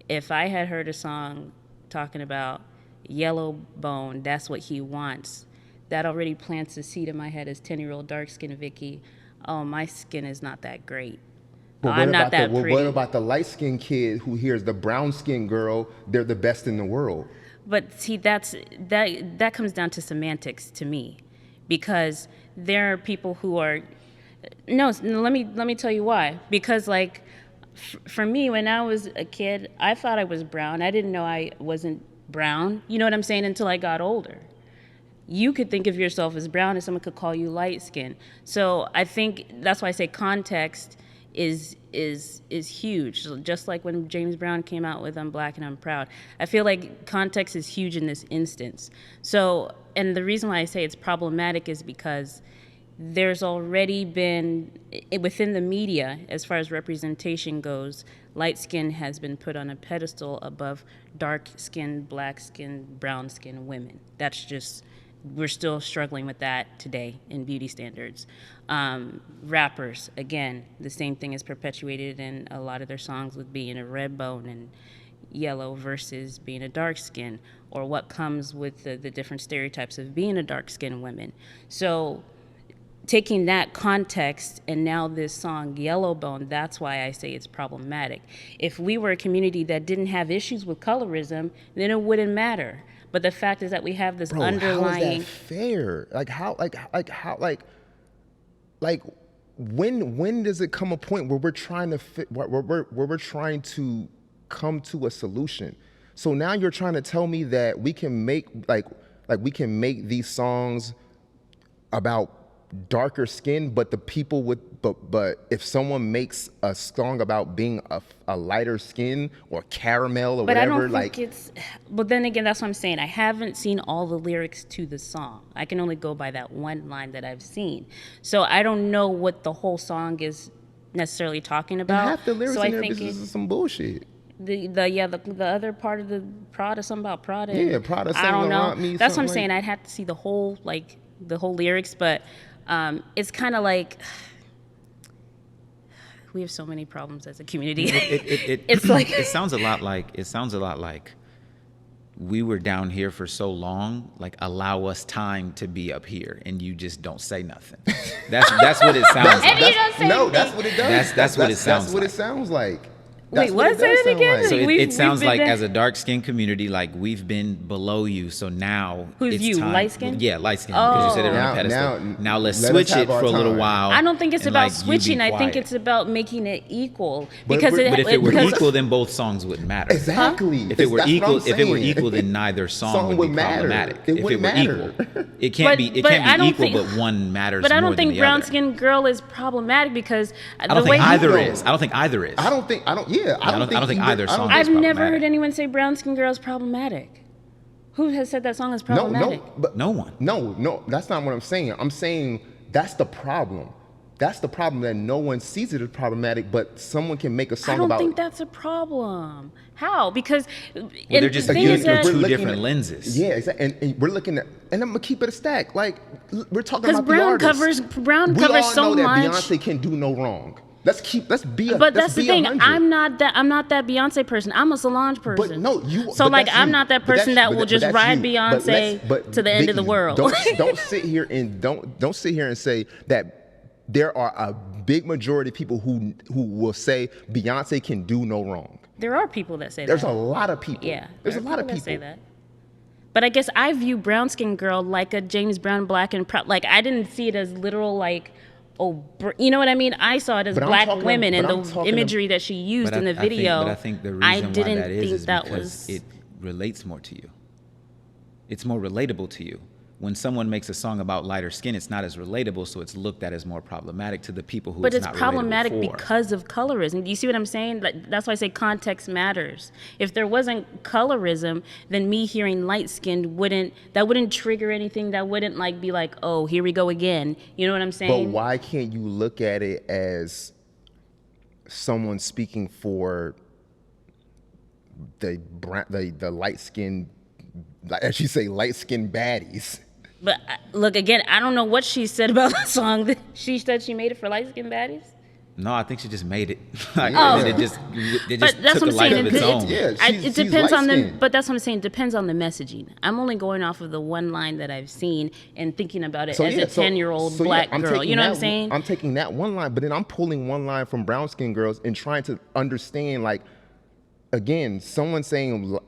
If I had heard a song talking about yellow bone, that's what he wants, that already plants a seed in my head as 10-year-old dark-skinned Vicky. Oh, my skin is not that great. I'm not that pretty. What about the light-skinned kid who hears the brown-skinned girl, they're the best in the world? But see, that comes down to semantics to me, because there are people who are no. Let me tell you why. Because like for me, when I was a kid, I thought I was brown. I didn't know I wasn't brown. You know what I'm saying? Until I got older. You could think of yourself as brown, and someone could call you light skin. So I think that's why I say context is huge. So just like when James Brown came out with "I'm Black and I'm Proud," I feel like context is huge in this instance. So, and the reason why I say it's problematic is because there's already been within the media, as far as representation goes, light skin has been put on a pedestal above dark skin, black skin, brown skin women. That's just, we're still struggling with that today in beauty standards. Rappers, again, the same thing is perpetuated in a lot of their songs with being a red bone and yellow versus being a dark skin, or what comes with the different stereotypes of being a dark skinned women. So taking that context and now this song Yellowbone, that's why I say it's problematic. If we were a community that didn't have issues with colorism, then it wouldn't matter. But the fact is that we have this underlying. How is that fair? When does it come a point where we're trying to where we're trying to come to a solution? So now you're trying to tell me that we can make we can make these songs about darker skin, but the people with but if someone makes a song about being a lighter skin or caramel or but whatever, I don't think it's. But then again, that's what I'm saying. I haven't seen all the lyrics to the song. I can only go by that one line that I've seen. So I don't know what the whole song is necessarily talking about. Half the lyrics so in I there think is some bullshit. The other part of the Prada, something about Prada. Yeah, Prada. I don't know. Me, that's what I'm saying. I'd have to see the whole lyrics, but it's kind of like we have so many problems as a community. It's like it sounds a lot like we were down here for so long, like allow us time to be up here, and you just don't say nothing. That's what it sounds like. And you don't say anything. That's what it does. That's what it sounds That's what like. it sounds like. Wait, what? Say it again. So We've it sounds been like there. as a dark skinned community, like we've been below you. So now Who's it's you, time. light skin? Yeah, light skin. Because you said it on a pedestal. Now let's switch let us it have for a our little time. while. I don't think it's and, about like, you be switching. I think quiet. it's about making it equal. But Because But if it were because- equal, then both songs wouldn't matter. Exactly. If it were That's what equal, I'm if it were saying. equal, then neither song would be matter. problematic. It If wouldn't were matter. equal, it can't be I don't equal, think- but one matters. But I more don't think than the brown other. skinned girl is problematic because I don't the way think either don't. is. I don't think either is. I don't think either song I've is never problematic. heard anyone say brown skin girl is problematic. Who has said that song is problematic? No one. No, that's not what I'm saying. I'm saying that's the problem. That's the problem, that no one sees it as problematic, but someone can make a song I don't about. think that's a problem. How? Because they're just the thing viewed is through that, two looking different at- lenses. Yeah, exactly. And we're looking at, and I'm gonna keep it a stack. Like we're talking because about the artist. brown we covers all so know that much. Beyonce can do no wrong. Let's be a. But let's that's the be thing. 100. I'm not that Beyonce person. I'm a Solange person. But no, you. So but like, that's I'm you. not that But person that's- that but will just that's ride you. Beyonce to the end of the Vicky, world. Don't sit here and don't sit here and say that there are a big majority of people who will say Beyonce can do no wrong. There are people that say There's that. a lot of people. Yeah, There's a there are lot of that people. say that. But I guess I view brown skin girl like a James Brown black and proud. Like I didn't see it as literal like, you know what I mean? I saw it as But I'm black talking- women and but I'm the talking imagery that she used in the video. But I think the reason I why didn't that think is that because was. it relates more to you. It's more relatable to you. When someone makes a song about lighter skin, it's not as relatable, so it's looked at as more problematic to the people who But it's it's not problematic relatable for. because of colorism. Do you see what I'm saying? Like, that's why I say context matters. If there wasn't colorism, then me hearing light skinned wouldn't trigger anything. That wouldn't like be like, oh, here we go again. You know what I'm But saying? why can't you look at it as someone speaking for the light skinned, as you say, light skinned baddies? But look, again, I don't know what she said about the song. She said she made it for light skinned baddies. No, I think she just made it. Like, Oh. and then it just But that's took what a I'm life saying. of its own. It depends on the. But that's what I'm saying. It depends on the messaging. I'm only going off of the one line that I've seen and thinking about it as a 10-year-old black girl. You know what I'm saying? I'm taking that one line, but then I'm pulling one line from brown skin girls and trying to understand, like, again, someone saying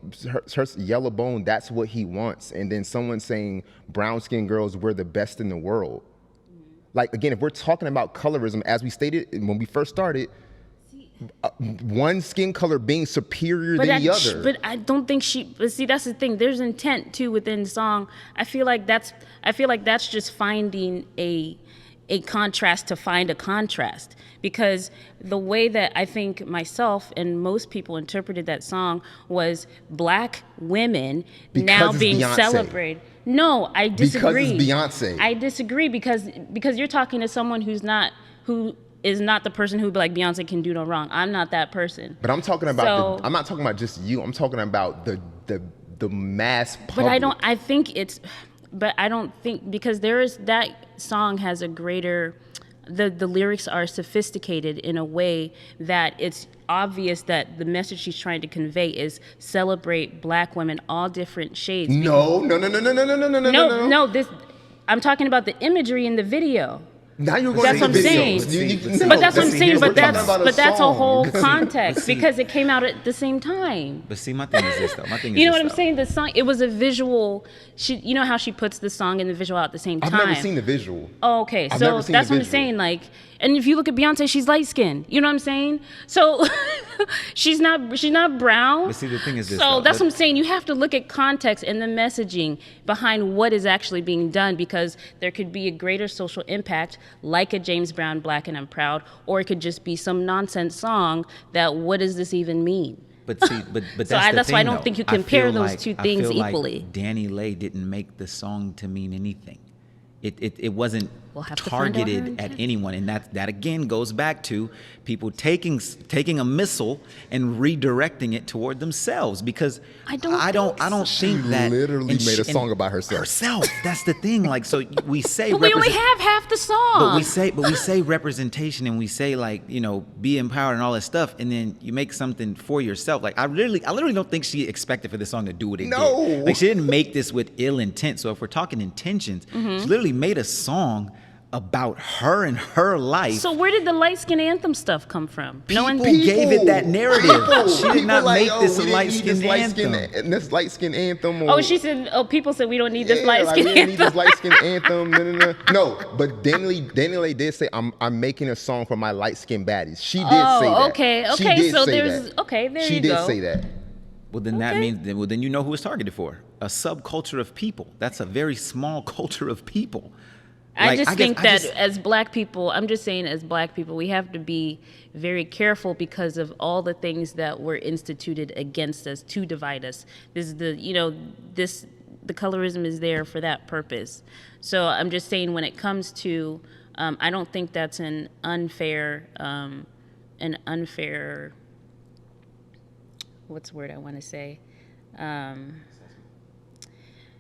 her yellow bone, that's what he wants, and then someone saying brown skin girls, we're the best in the world. Like, again, if we're talking about colorism, as we stated when we first started, one skin color being superior than the other. But I don't think she. But see, that's the thing. There's intent too within the song. I feel like that's just finding a contrast to find a contrast, because the way that I think myself and most people interpreted that song was black women now being celebrated. No, I disagree. Because it's Beyonce. I disagree because you're talking to someone who is not the person who, like, Beyonce can do no wrong. I'm not that person. But I'm talking about I'm not talking about just you. I'm talking about the mass public. But I don't think because that song has a greater, the lyrics are sophisticated in a way that it's obvious that the message she's trying to convey is celebrate black women, all different shades. No. This, I'm talking about the imagery in the video. Now you're going That's what I'm saying. But that's what I'm saying. But that's a whole context because it came out at the same time. But see, my thing is this though. You know what I'm saying? The song, it was a visual. You know how she puts the song and the visual out at the same time. I've never seen the visual. Oh, okay. So that's what I'm saying. Like, and if you look at Beyonce, she's light skinned. You know what I'm saying? So she's not brown. But see, the thing is this. So that's what I'm saying. You have to look at context and the messaging behind what is actually being done, because there could be a greater social impact, like a James Brown Black and I'm Proud, or it could just be some nonsense song that, what does this even mean? But see, but that's so that's why I don't though. think you compare those like, two things equally. Like Danny Lay didn't make the song to mean anything. It wasn't targeted at anyone, and that again goes back to people taking a missile and redirecting it toward themselves, because I don't think that she literally made a song about herself. That's the thing. Like, so we say, but we only have half the song. But we say representation, and we say, like, you know, be empowered and all that stuff, and then you make something for yourself. Like, I literally don't think she expected for this song to do what it did. Like, she didn't make this with ill intent. So if we're talking intentions, she literally made a song about her and her life. So where did the light skin anthem stuff come from? People gave it that narrative. She did not make this a light skin anthem. This light skin anthem. People said we don't need this light skin anthem. We don't need this light skin anthem. No, but Danny Lay did say, I'm making a song for my light skin baddies. She did say that. Okay. So there you go. She did say that. Well, then that means, then you know who it's targeted for. A subculture of people. That's a very small culture of people. I think as black people, I'm just saying, as black people, we have to be very careful because of all the things that were instituted against us to divide us. The colorism is there for that purpose. So I'm just saying, when it comes to, I don't think that's an unfair, what's the word I want to say?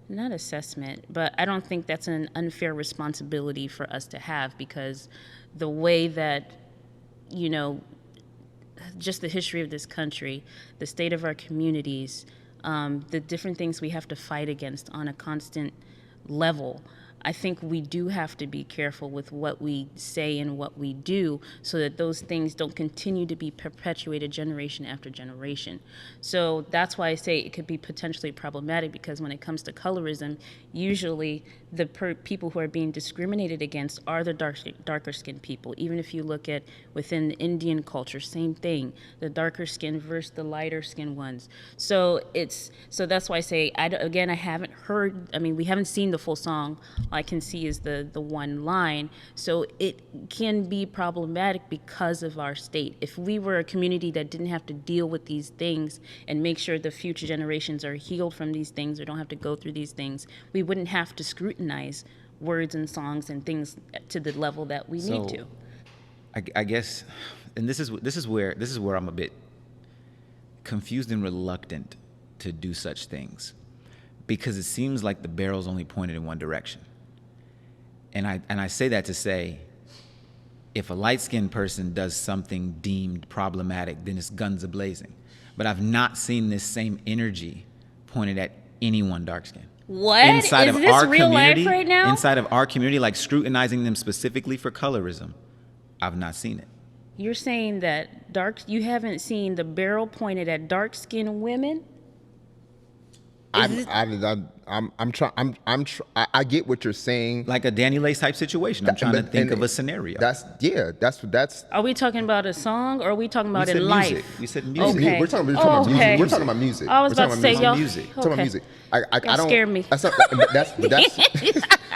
Not assessment, but I don't think that's an unfair responsibility for us to have, because the way that, you know, just the history of this country, the state of our communities, the different things we have to fight against on a constant level, I think we do have to be careful with what we say and what we do, so that those things don't continue to be perpetuated generation after generation. So that's why I say it could be potentially problematic, because when it comes to colorism, usually the people who are being discriminated against are the darker skinned people. Even if you look at within the Indian culture, same thing, the darker skin versus the lighter skin ones. So that's why I say, I haven't heard, we haven't seen the full song. All I can see is the one line. So it can be problematic because of our state. If we were a community that didn't have to deal with these things and make sure the future generations are healed from these things or don't have to go through these things, we wouldn't have to scrutinize words and songs and things to the level that we need to. I guess, and this is where I'm a bit confused and reluctant to do such things, because it seems like the barrel's only pointed in one direction. And I say that to say, if a light-skinned person does something deemed problematic, then it's guns a-blazing. But I've not seen this same energy pointed at anyone dark-skinned. What? Is this real life right now? Inside of our community, like scrutinizing them specifically for colorism, I've not seen it. You're saying that you haven't seen the barrel pointed at dark-skinned women? I get what you're saying. Like a Danny Lace type situation. I'm trying to think of a scenario. That's. Are we talking about a song, or are we talking about in music. life? We said music. Okay. We're talking about music. We're talking about music. I was about to say, y'all. music. We're talking about music. I don't scare me. That's.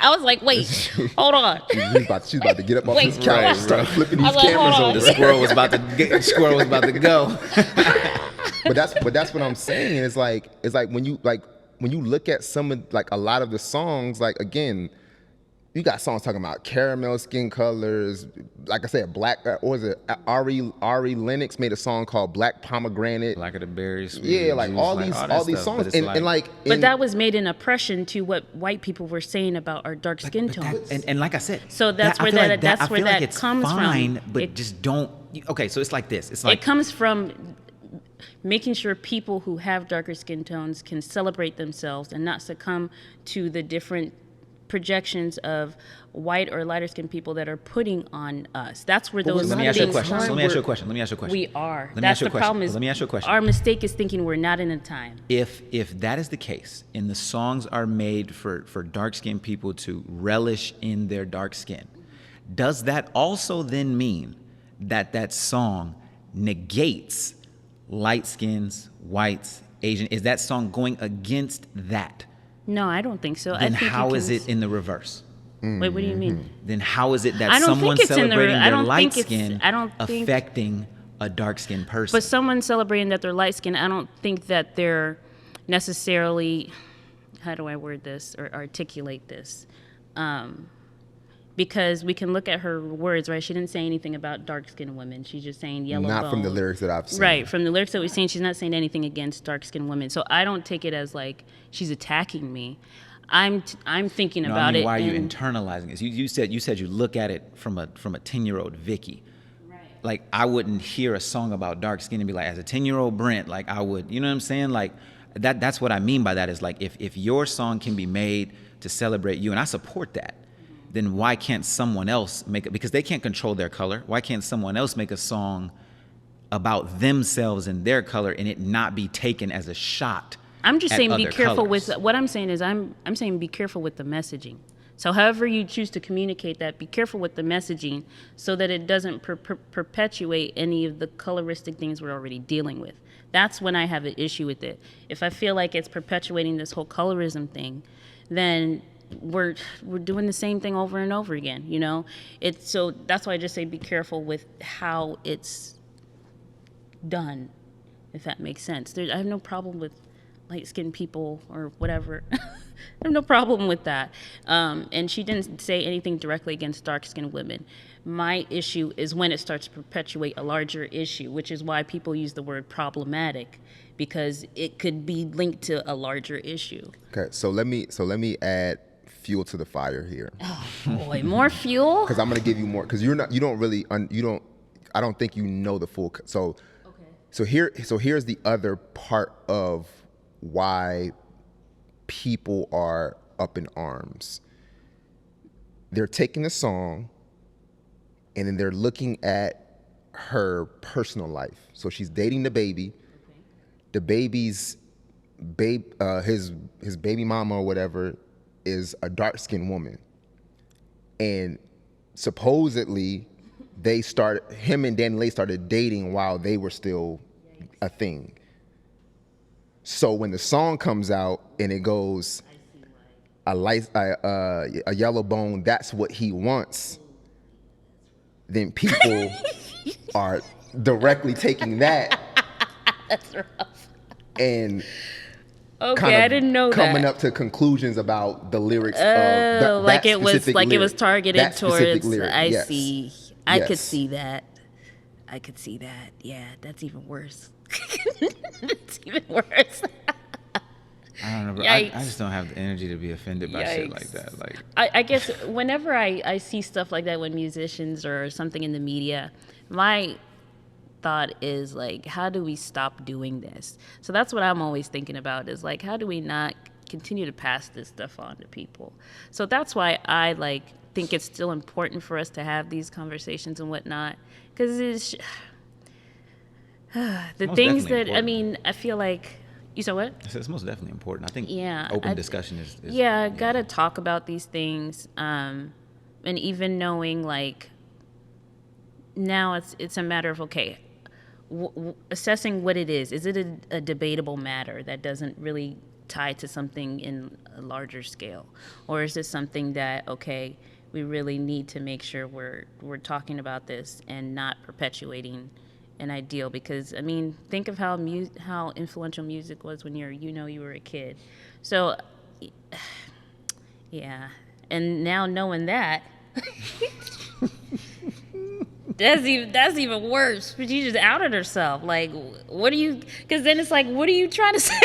I was like, wait, hold on. She's about to get up off Wait, this couch and start flipping these cameras over. The squirrel was about to go. But that's what I'm saying. It's like when you look at some of like a lot of the songs, like again, you got songs talking about caramel skin colors. Like I said, black. What was it? Ari Lennox made a song called Black Pomegranate. Black of the berries. Yeah, like all these songs, But that was made in oppression to what white people were saying about our dark skin tones. And like I said, so that's where that comes fine, from. But just don't. Okay, so it's like this. It's like it comes from making sure people who have darker skin tones can celebrate themselves and not succumb to the different projections of white or lighter skinned people that are putting on us. That's where those Let me ask you a things question. come. Let me ask you a question. We are. Let me That's ask you a the question. problem. Is Let me ask you a question. Our mistake is thinking we're not in a time. If that is the case, and the songs are made for dark skinned people to relish in their dark skin, does that also then mean that song negates light skins, whites, Asian? Is that song going against that? No, I don't think so. Then I think how is it in the reverse? Wait, what do you mean? Then how is it that I don't someone think it's in the celebrating I their don't light think it's- skin I don't think- affecting a dark skinned person? But someone celebrating that they're light skinned, I don't think that they're necessarily, how do I word this or articulate this? Because we can look at her words, right? She didn't say anything about dark-skinned women. She's just saying yellow bone. Not from the lyrics that I've seen. Right, from the lyrics that we've seen, she's not saying anything against dark-skinned women. So I don't take it as like she's attacking me. I'm thinking No, about I mean, it. why are you internalizing this? You said you look at it from a 10-year-old Vicky. Right. Like I wouldn't hear a song about dark skin and be like, as a 10-year-old Brent, like I would, you know what I'm saying? Like that's what I mean by that is like if your song can be made to celebrate you, and I support that, then why can't someone else make it? Because they can't control their color. Why can't someone else make a song about themselves and their color and it not be taken as a shot? I'm just saying be other careful colors? with what I'm saying is I'm saying be careful with the messaging. So however you choose to communicate that, be careful with the messaging so that it doesn't perpetuate any of the coloristic things we're already dealing with. That's when I have an issue with it. If I feel like it's perpetuating this whole colorism thing, then we're doing the same thing over and over again, you know? So that's why I just say be careful with how it's done, if that makes sense. I have no problem with light-skinned people or whatever. I have no problem with that. And she didn't say anything directly against dark-skinned women. My issue is when it starts to perpetuate a larger issue, which is why people use the word problematic, because it could be linked to a larger issue. Okay, so let me add fuel to the fire here. Oh boy, more fuel? Because I'm gonna give you more. Because I don't think you know the full. So, okay. So here's the other part of why people are up in arms. They're taking a song and then they're looking at her personal life. So she's dating the baby. Okay. The baby's his baby mama or whatever is a dark-skinned woman. And supposedly him and Danny Lay started dating while they were still a thing. So when the song comes out and it goes, a yellow bone, that's what he wants, then people are directly taking that. That's rough. And okay, I didn't know coming that. up to conclusions about the lyrics of like it was lyric, it was targeted towards. Lyric, I yes. see. I Yes. could see that. I could see that. Yeah, that's even worse. It's even worse. I don't know, bro. I just don't have the energy to be offended by shit like that. Like, I guess whenever I see stuff like that with musicians or something in the media, my thought is like, how do we stop doing this? So that's what I'm always thinking about, is like, how do we not continue to pass this stuff on to people? So that's why I like think it's still important for us to have these conversations and whatnot, because it's the most things definitely that I important. mean, I feel like, you said what? it's most definitely important. I think Yeah, open discussion is gotta talk about these things, and even knowing like now it's a matter of, okay, assessing what it is. Is it a debatable matter that doesn't really tie to something in a larger scale, or is this something that, okay, we really need to make sure we're talking about this and not perpetuating an ideal? Because I mean, think of how influential music was when you were a kid. So yeah, and now knowing that, that's even worse. But she just outed herself. Like, what are you? Because then it's like, what are you trying to say?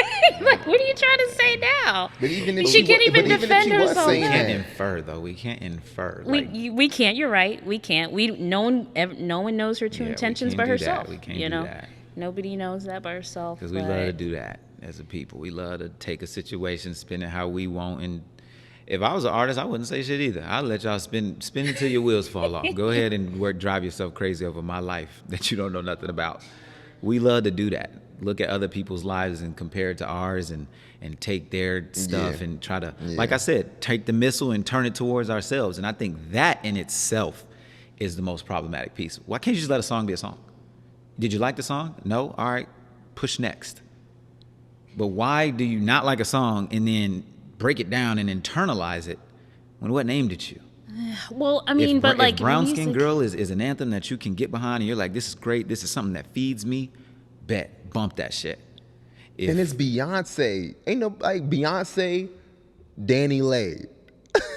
Like, what are you trying to say now? But even if she can't even defend herself. We can't infer though. We can't infer. We can't. You're right. We can't. No one knows her true intentions but herself. We can't do that. Nobody knows that by herself. Because we love to do that as a people. We love to take a situation, spin it how we want. And if I was an artist, I wouldn't say shit either. I'd let y'all spin it till your wheels fall off. Go ahead and drive yourself crazy over my life that you don't know nothing about. We love to do that. Look at other people's lives and compare it to ours and take their stuff and try to, like I said, take the missile and turn it towards ourselves. And I think that in itself is the most problematic piece. Why can't you just let a song be a song? Did you like the song? No? All right, push next. But why do you not like a song and then break it down and internalize it when what named it you? Well, I mean, if Brown Skin Girl is an anthem that you can get behind and you're like, this is great, this is something that feeds me, bet, bump that shit. And it's Beyonce. Ain't no like Beyonce, Danny Lay.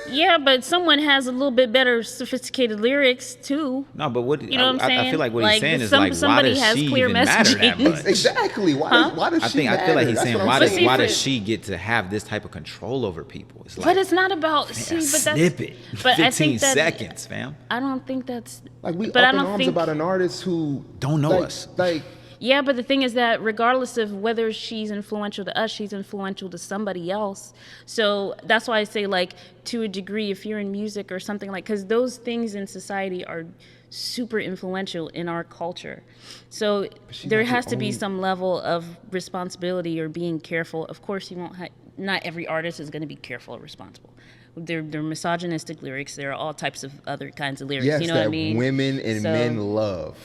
Yeah, but someone has a little bit better sophisticated lyrics too. No, but what you know what I'm saying? I feel like what he's saying is like, why somebody does has she clear even matter that messaging. much? Exactly. Why does she matter? I feel like he's That's saying, what I'm saying. why does she get to have this type of control over people? It's like, But it's not about but snippet. that's but 15 I think that, seconds, fam. I don't think that's Like we but up I in don't arms think, about an artist who don't know us. Like yeah, but the thing is that regardless of whether she's influential to us, she's influential to somebody else. So that's why I say, like, to a degree, if you're in music or something like, because those things in society are super influential in our culture. So there has to be some level of responsibility or being careful. Of course, you won't. Not every artist is going to be careful or responsible. They're misogynistic lyrics. There are all types of other kinds of lyrics. yes, you know what I that mean? women and men love.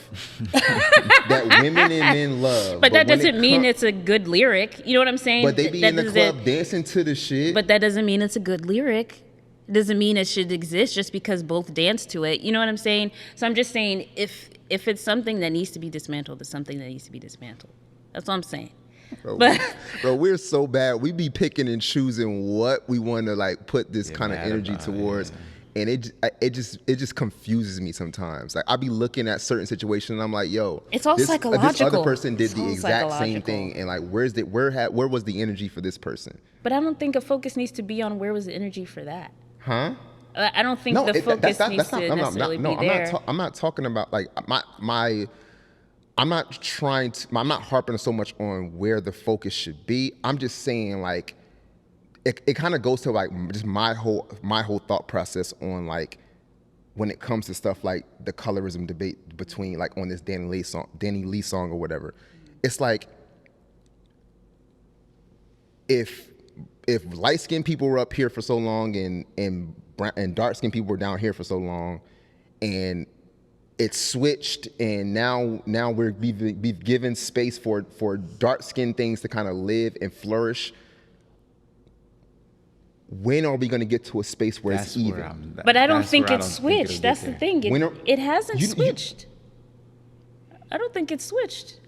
That women and men love. But that doesn't mean it's a good lyric. You know what I'm saying? But they be in the club dancing to the shit. But that doesn't mean it's a good lyric. It doesn't mean it should exist just because both dance to it. You know what I'm saying? So I'm just saying, if it's something that needs to be dismantled, it's something that needs to be dismantled. That's what I'm saying. Bro, we're so bad. We be picking and choosing what we want to like put this kind of energy towards, and it just confuses me sometimes. Like I be looking at certain situations, and I'm like, yo, it's all psychological. This other person did the exact same thing, and like, where was the energy for this person? But I don't think a focus needs to be on where was the energy for that. Huh? I don't think the focus needs to necessarily be there. I'm not talking about like I'm not harping so much on where the focus should be. I'm just saying like it kind of goes to like just my whole thought process on like when it comes to stuff like the colorism debate between like on this Danny Lee song or whatever. It's like if light-skinned people were up here for so long and dark-skinned people were down here for so long, and it's switched, and now we've given space for dark-skinned things to kind of live and flourish. When are we going to get to a space where it's even? But I don't think it's switched. That's the thing. It hasn't switched. I don't think it's switched.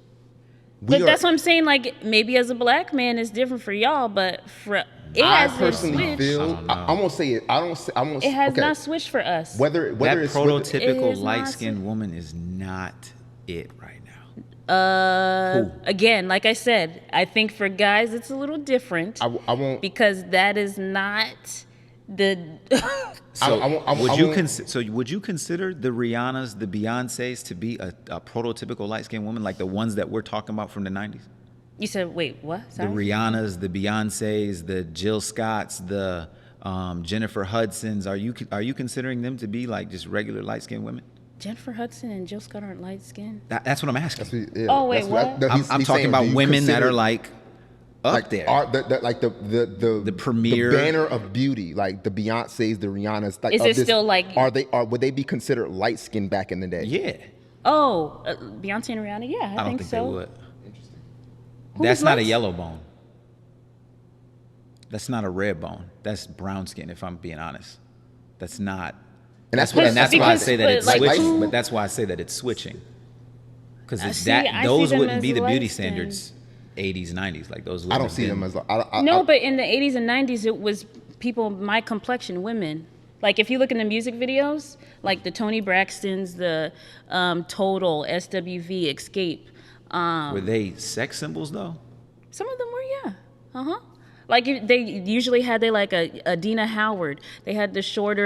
But that's what I'm saying. Like, maybe as a black man, it's different for y'all, but it hasn't switched. I'm gonna say it. It has not switched for us. Whether that it's prototypical light-skinned woman is not it right now. Who? Again, like I said, I think for guys it's a little different. I won't. because that is not the. So I would you won't- so would you consider the Rihannas, the Beyoncés to be a prototypical light skinned woman, like the ones that we're talking about from the 90s? You said, wait, what? The Sorry? Rihannas, the Beyoncés, the Jill Scotts, the Jennifer Hudsons. Are you considering them to be like just regular light skinned women? Jennifer Hudson and Jill Scott aren't light skinned. That's what I'm asking. Yeah, Oh, wait, that's what? no, I'm he's talking saying, about do you women that consider- are like up like there. like the premier- the banner of beauty, like the Beyonces, the Rihannas. Like, Is of it still like- would they be considered light skinned back in the day? Yeah, Oh, Beyonce and Rihanna? Yeah, I don't think so. they would. Who's That's not a light- yellow bone. That's not a red bone. That's brown skin. If I'm being honest, that's not. And that's why I Because- say that but, it's like, switching. who- But that's why I say that it's switching. Because see, I see those them wouldn't as be the beauty light skin. standards, 80s, 90s. Like those. I wouldn't don't have see been- them as. No, but in the 80s and 90s, it was people my complexion, women. Like if you look in the music videos, like the Toni Braxtons, the Total, SWV, Escape. Were they sex symbols though? Some of them were, yeah. Like they usually had a Dina Howard. They had the short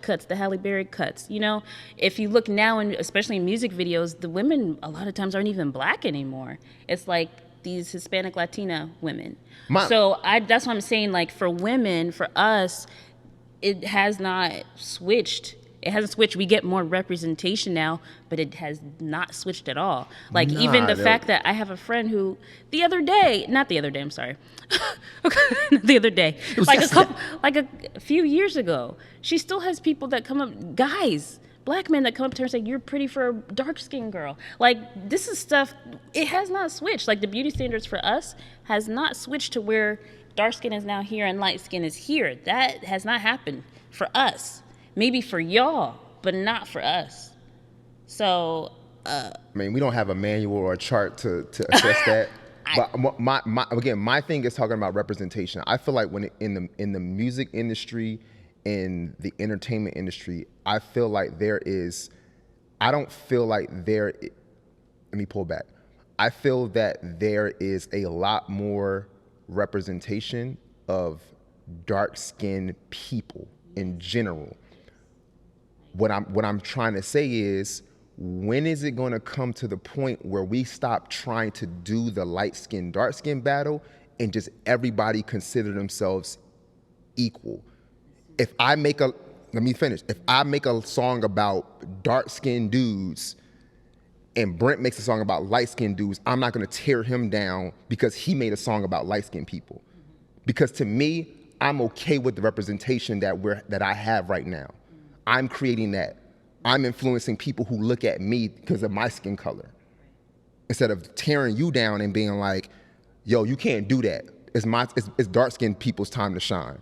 cuts, the Halle Berry cuts. You know, if you look now, and especially in music videos, the women a lot of times aren't even black anymore. It's like these Hispanic Latina women. That's what I'm saying. Like for women, for us, it has not switched. It hasn't switched. We get more representation now, but it has not switched at all. Like even the fact that I have a friend who the other day, I'm sorry. The other day, like a few years ago, she still has people that come up, guys, black men that come up to her and say, "You're pretty for a dark-skinned girl." Like this is stuff, it has not switched. Like the beauty standards for us has not switched to where dark skin is now here and light skin is here. That has not happened for us. Maybe for y'all, but not for us. So, I mean, we don't have a manual or a chart to assess that. But my thing is talking about representation. I feel like when in the music industry, in the entertainment industry, I feel like I don't feel like let me pull back. I feel that there is a lot more representation of dark-skinned people in general. What I'm trying to say is, when is it going to come to the point where we stop trying to do the light skin, dark skin battle and just everybody consider themselves equal? Let me finish. If I make a song about dark skinned dudes and Brent makes a song about light skinned dudes, I'm not going to tear him down because he made a song about light skinned people. Because to me, I'm okay with the representation that I have right now. I'm creating that. I'm influencing people who look at me because of my skin color. Instead of tearing you down and being like, yo, you can't do that. It's dark-skinned people's time to shine.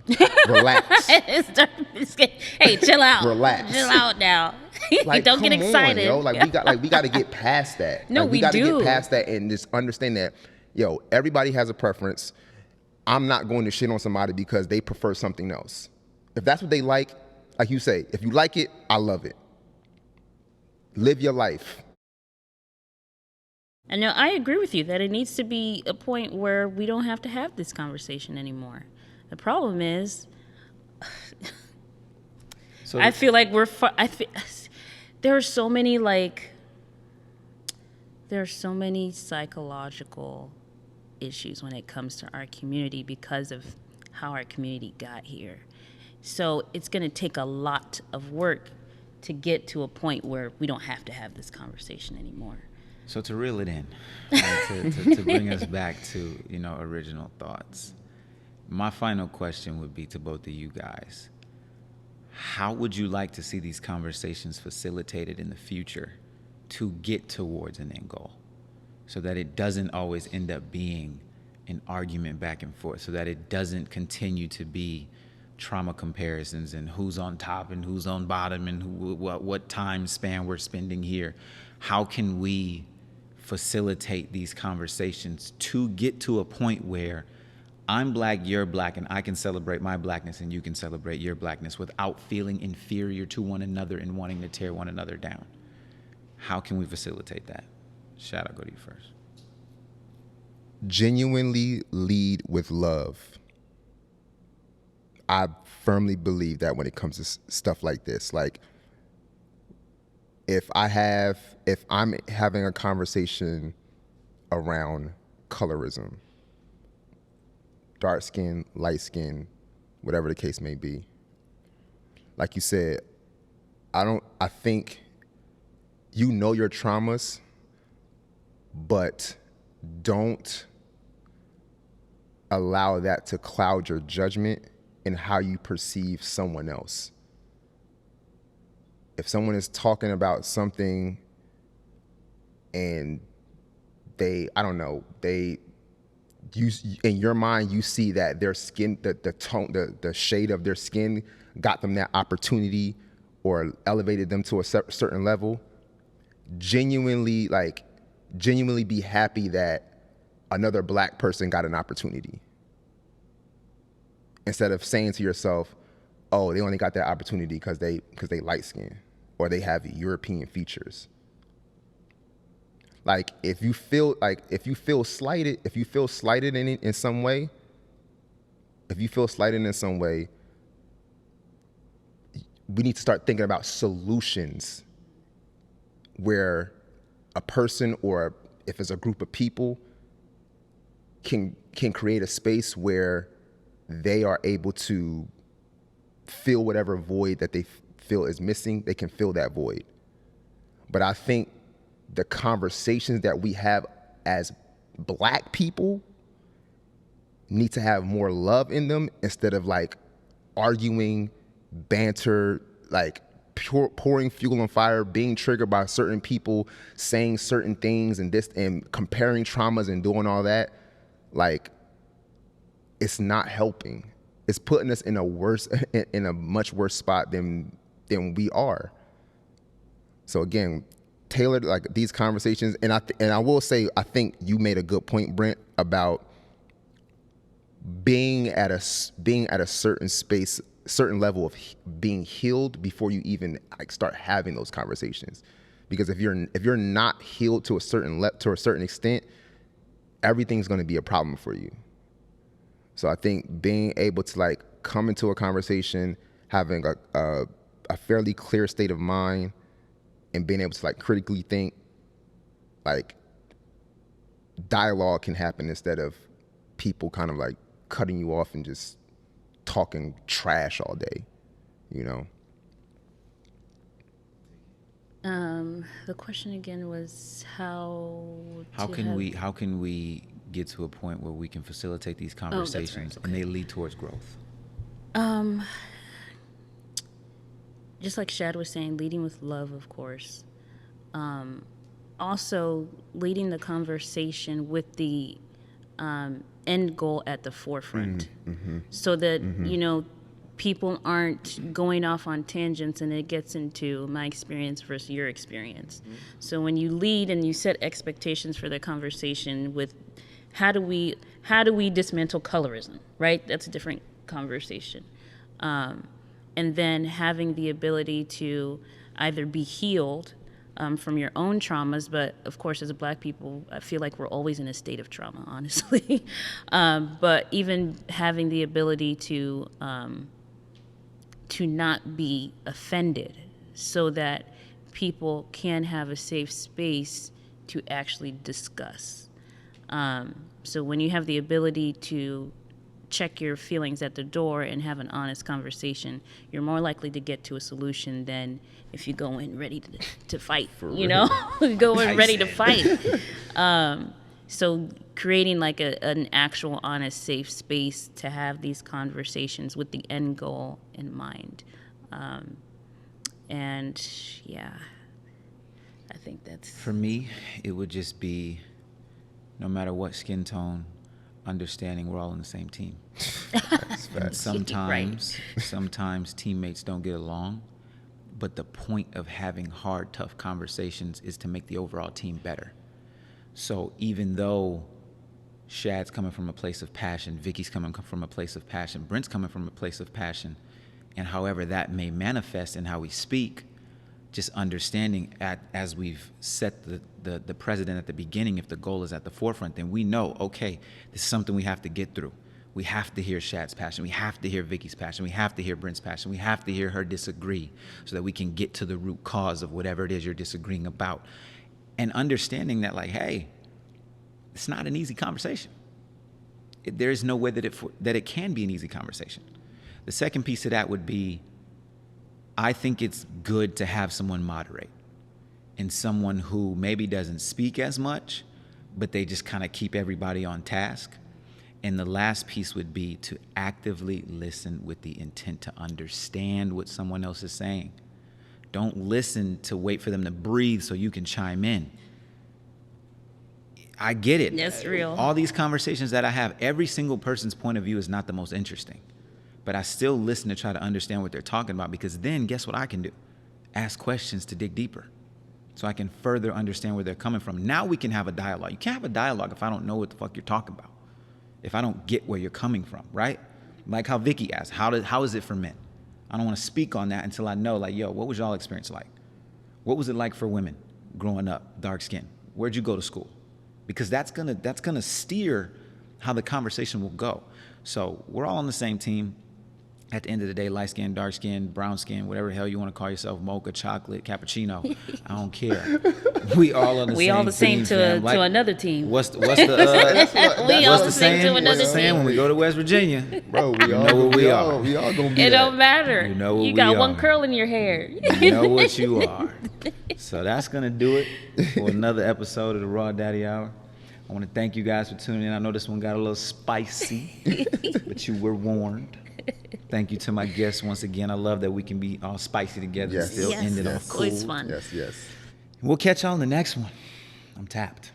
Relax. it's dark skin. Hey, chill out. Relax. Chill out now. Like, Don't get come excited. On, yo. We got to get past that. No, we got to do. get past that and just understand that, yo, everybody has a preference. I'm not going to shit on somebody because they prefer something else. If that's what they like you say, if you like it, I love it. Live your life. And no, I agree with you that it needs to be a point where we don't have to have this conversation anymore. The problem is, I feel like there are so many psychological issues when it comes to our community because of how our community got here. So it's going to take a lot of work to get to a point where we don't have to have this conversation anymore. So to reel it in, to bring us back to, original thoughts, my final question would be to both of you guys. How would you like to see these conversations facilitated in the future to get towards an end goal so that it doesn't always end up being an argument back and forth, so that it doesn't continue to be trauma comparisons and who's on top and who's on bottom and what time span we're spending here? How can we facilitate these conversations to get to a point where I'm black, you're black, and I can celebrate my blackness and you can celebrate your blackness without feeling inferior to one another and wanting to tear one another down? How can we facilitate that? Shad, I'll go to you first. Genuinely lead with love. I firmly believe that when it comes to stuff like this, like if I'm having a conversation around colorism, dark skin, light skin, whatever the case may be, like you said, I think you know your traumas, but don't allow that to cloud your judgment in how you perceive someone else. If someone is talking about something and in your mind, you see that their skin, the tone, the shade of their skin got them that opportunity or elevated them to a certain level, genuinely be happy that another black person got an opportunity. Instead of saying to yourself, oh, they only got that opportunity because they light skin or they have European features. Like if you feel slighted in some way, we need to start thinking about solutions where a person, or if it's a group of people, can create a space where they are able to fill whatever void that they feel is missing. They can fill that void. But I think the conversations that we have as black people need to have more love in them instead of like arguing, banter, like pouring fuel on fire, being triggered by certain people saying certain things and comparing traumas and doing all that. Like, it's not helping. It's putting us in a much worse spot than we are. So again, tailored like these conversations, and I will say, I think you made a good point, Brent, about being at a certain space, certain level of being healed before you even like start having those conversations. Because if you're not healed to a certain extent, everything's going to be a problem for you. So I think being able to like come into a conversation, having a fairly clear state of mind, and being able to like critically think, like dialogue can happen instead of people kind of like cutting you off and just talking trash all day, you know? The question again was how can we get to a point where we can facilitate these conversations and they lead towards growth? Just like Shad was saying, leading with love, of course. Also, leading the conversation with the end goal at the forefront, so that you know people aren't going off on tangents and it gets into my experience versus your experience. So when you lead and you set expectations for the conversation with how do we dismantle colorism, right? That's a different conversation. And then having the ability to either be healed from your own traumas, but of course, as a black people, I feel like we're always in a state of trauma, honestly. But even having the ability to not be offended, so that people can have a safe space to actually discuss. So when you have the ability to check your feelings at the door and have an honest conversation, you're more likely to get to a solution than if you go in ready to fight, you know? Go in ready to fight. So creating like an actual honest, safe space to have these conversations with the end goal in mind. And yeah, I think that's... For me, it would just be, no matter what skin tone, understanding we're all on the same team. And sometimes teammates don't get along, but the point of having hard, tough conversations is to make the overall team better. So even though Shad's coming from a place of passion, Vicky's coming from a place of passion, Brent's coming from a place of passion, and however that may manifest in how we speak, just understanding as we've set the precedent at the beginning, if the goal is at the forefront, then we know, okay, this is something we have to get through. We have to hear Shad's passion. We have to hear Vicky's passion. We have to hear Brent's passion. We have to hear her disagree so that we can get to the root cause of whatever it is you're disagreeing about. And understanding that, like, hey, it's not an easy conversation. There is no way that it can be an easy conversation. The second piece of that would be, I think it's good to have someone moderate, and someone who maybe doesn't speak as much, but they just kind of keep everybody on task. And the last piece would be to actively listen with the intent to understand what someone else is saying. Don't listen to wait for them to breathe so you can chime in. I get it. That's real. All these conversations that I have, every single person's point of view is not the most interesting. But I still listen to try to understand what they're talking about, because then guess what I can do? Ask questions to dig deeper so I can further understand where they're coming from. Now we can have a dialogue. You can't have a dialogue if I don't know what the fuck you're talking about, if I don't get where you're coming from, right? Like how Vicky asked, how is it for men? I don't want to speak on that until I know, like, yo, what was y'all experience like? What was it like for women growing up, dark skin? Where'd you go to school? Because that's gonna steer how the conversation will go. So we're all on the same team. At the end of the day, light skin, dark skin, brown skin, whatever the hell you want to call yourself, mocha, chocolate, cappuccino, I don't care. We all on the same team. We all the same to another team. What's the we all the same to another team. When we go to West Virginia, Bro, we all know where we are. We all gonna be It there. don't matter. You know what you got we one are. curl in your hair. You know what you are. So that's going to do it for another episode of the Raw Daddy Hour. I want to thank you guys for tuning in. I know this one got a little spicy, but you were warned. Thank you to my guests once again. I love that we can be all spicy together and Yes. still Yes. end it Yes. off cool. Always fun. Yes. We'll catch y'all in the next one. I'm tapped.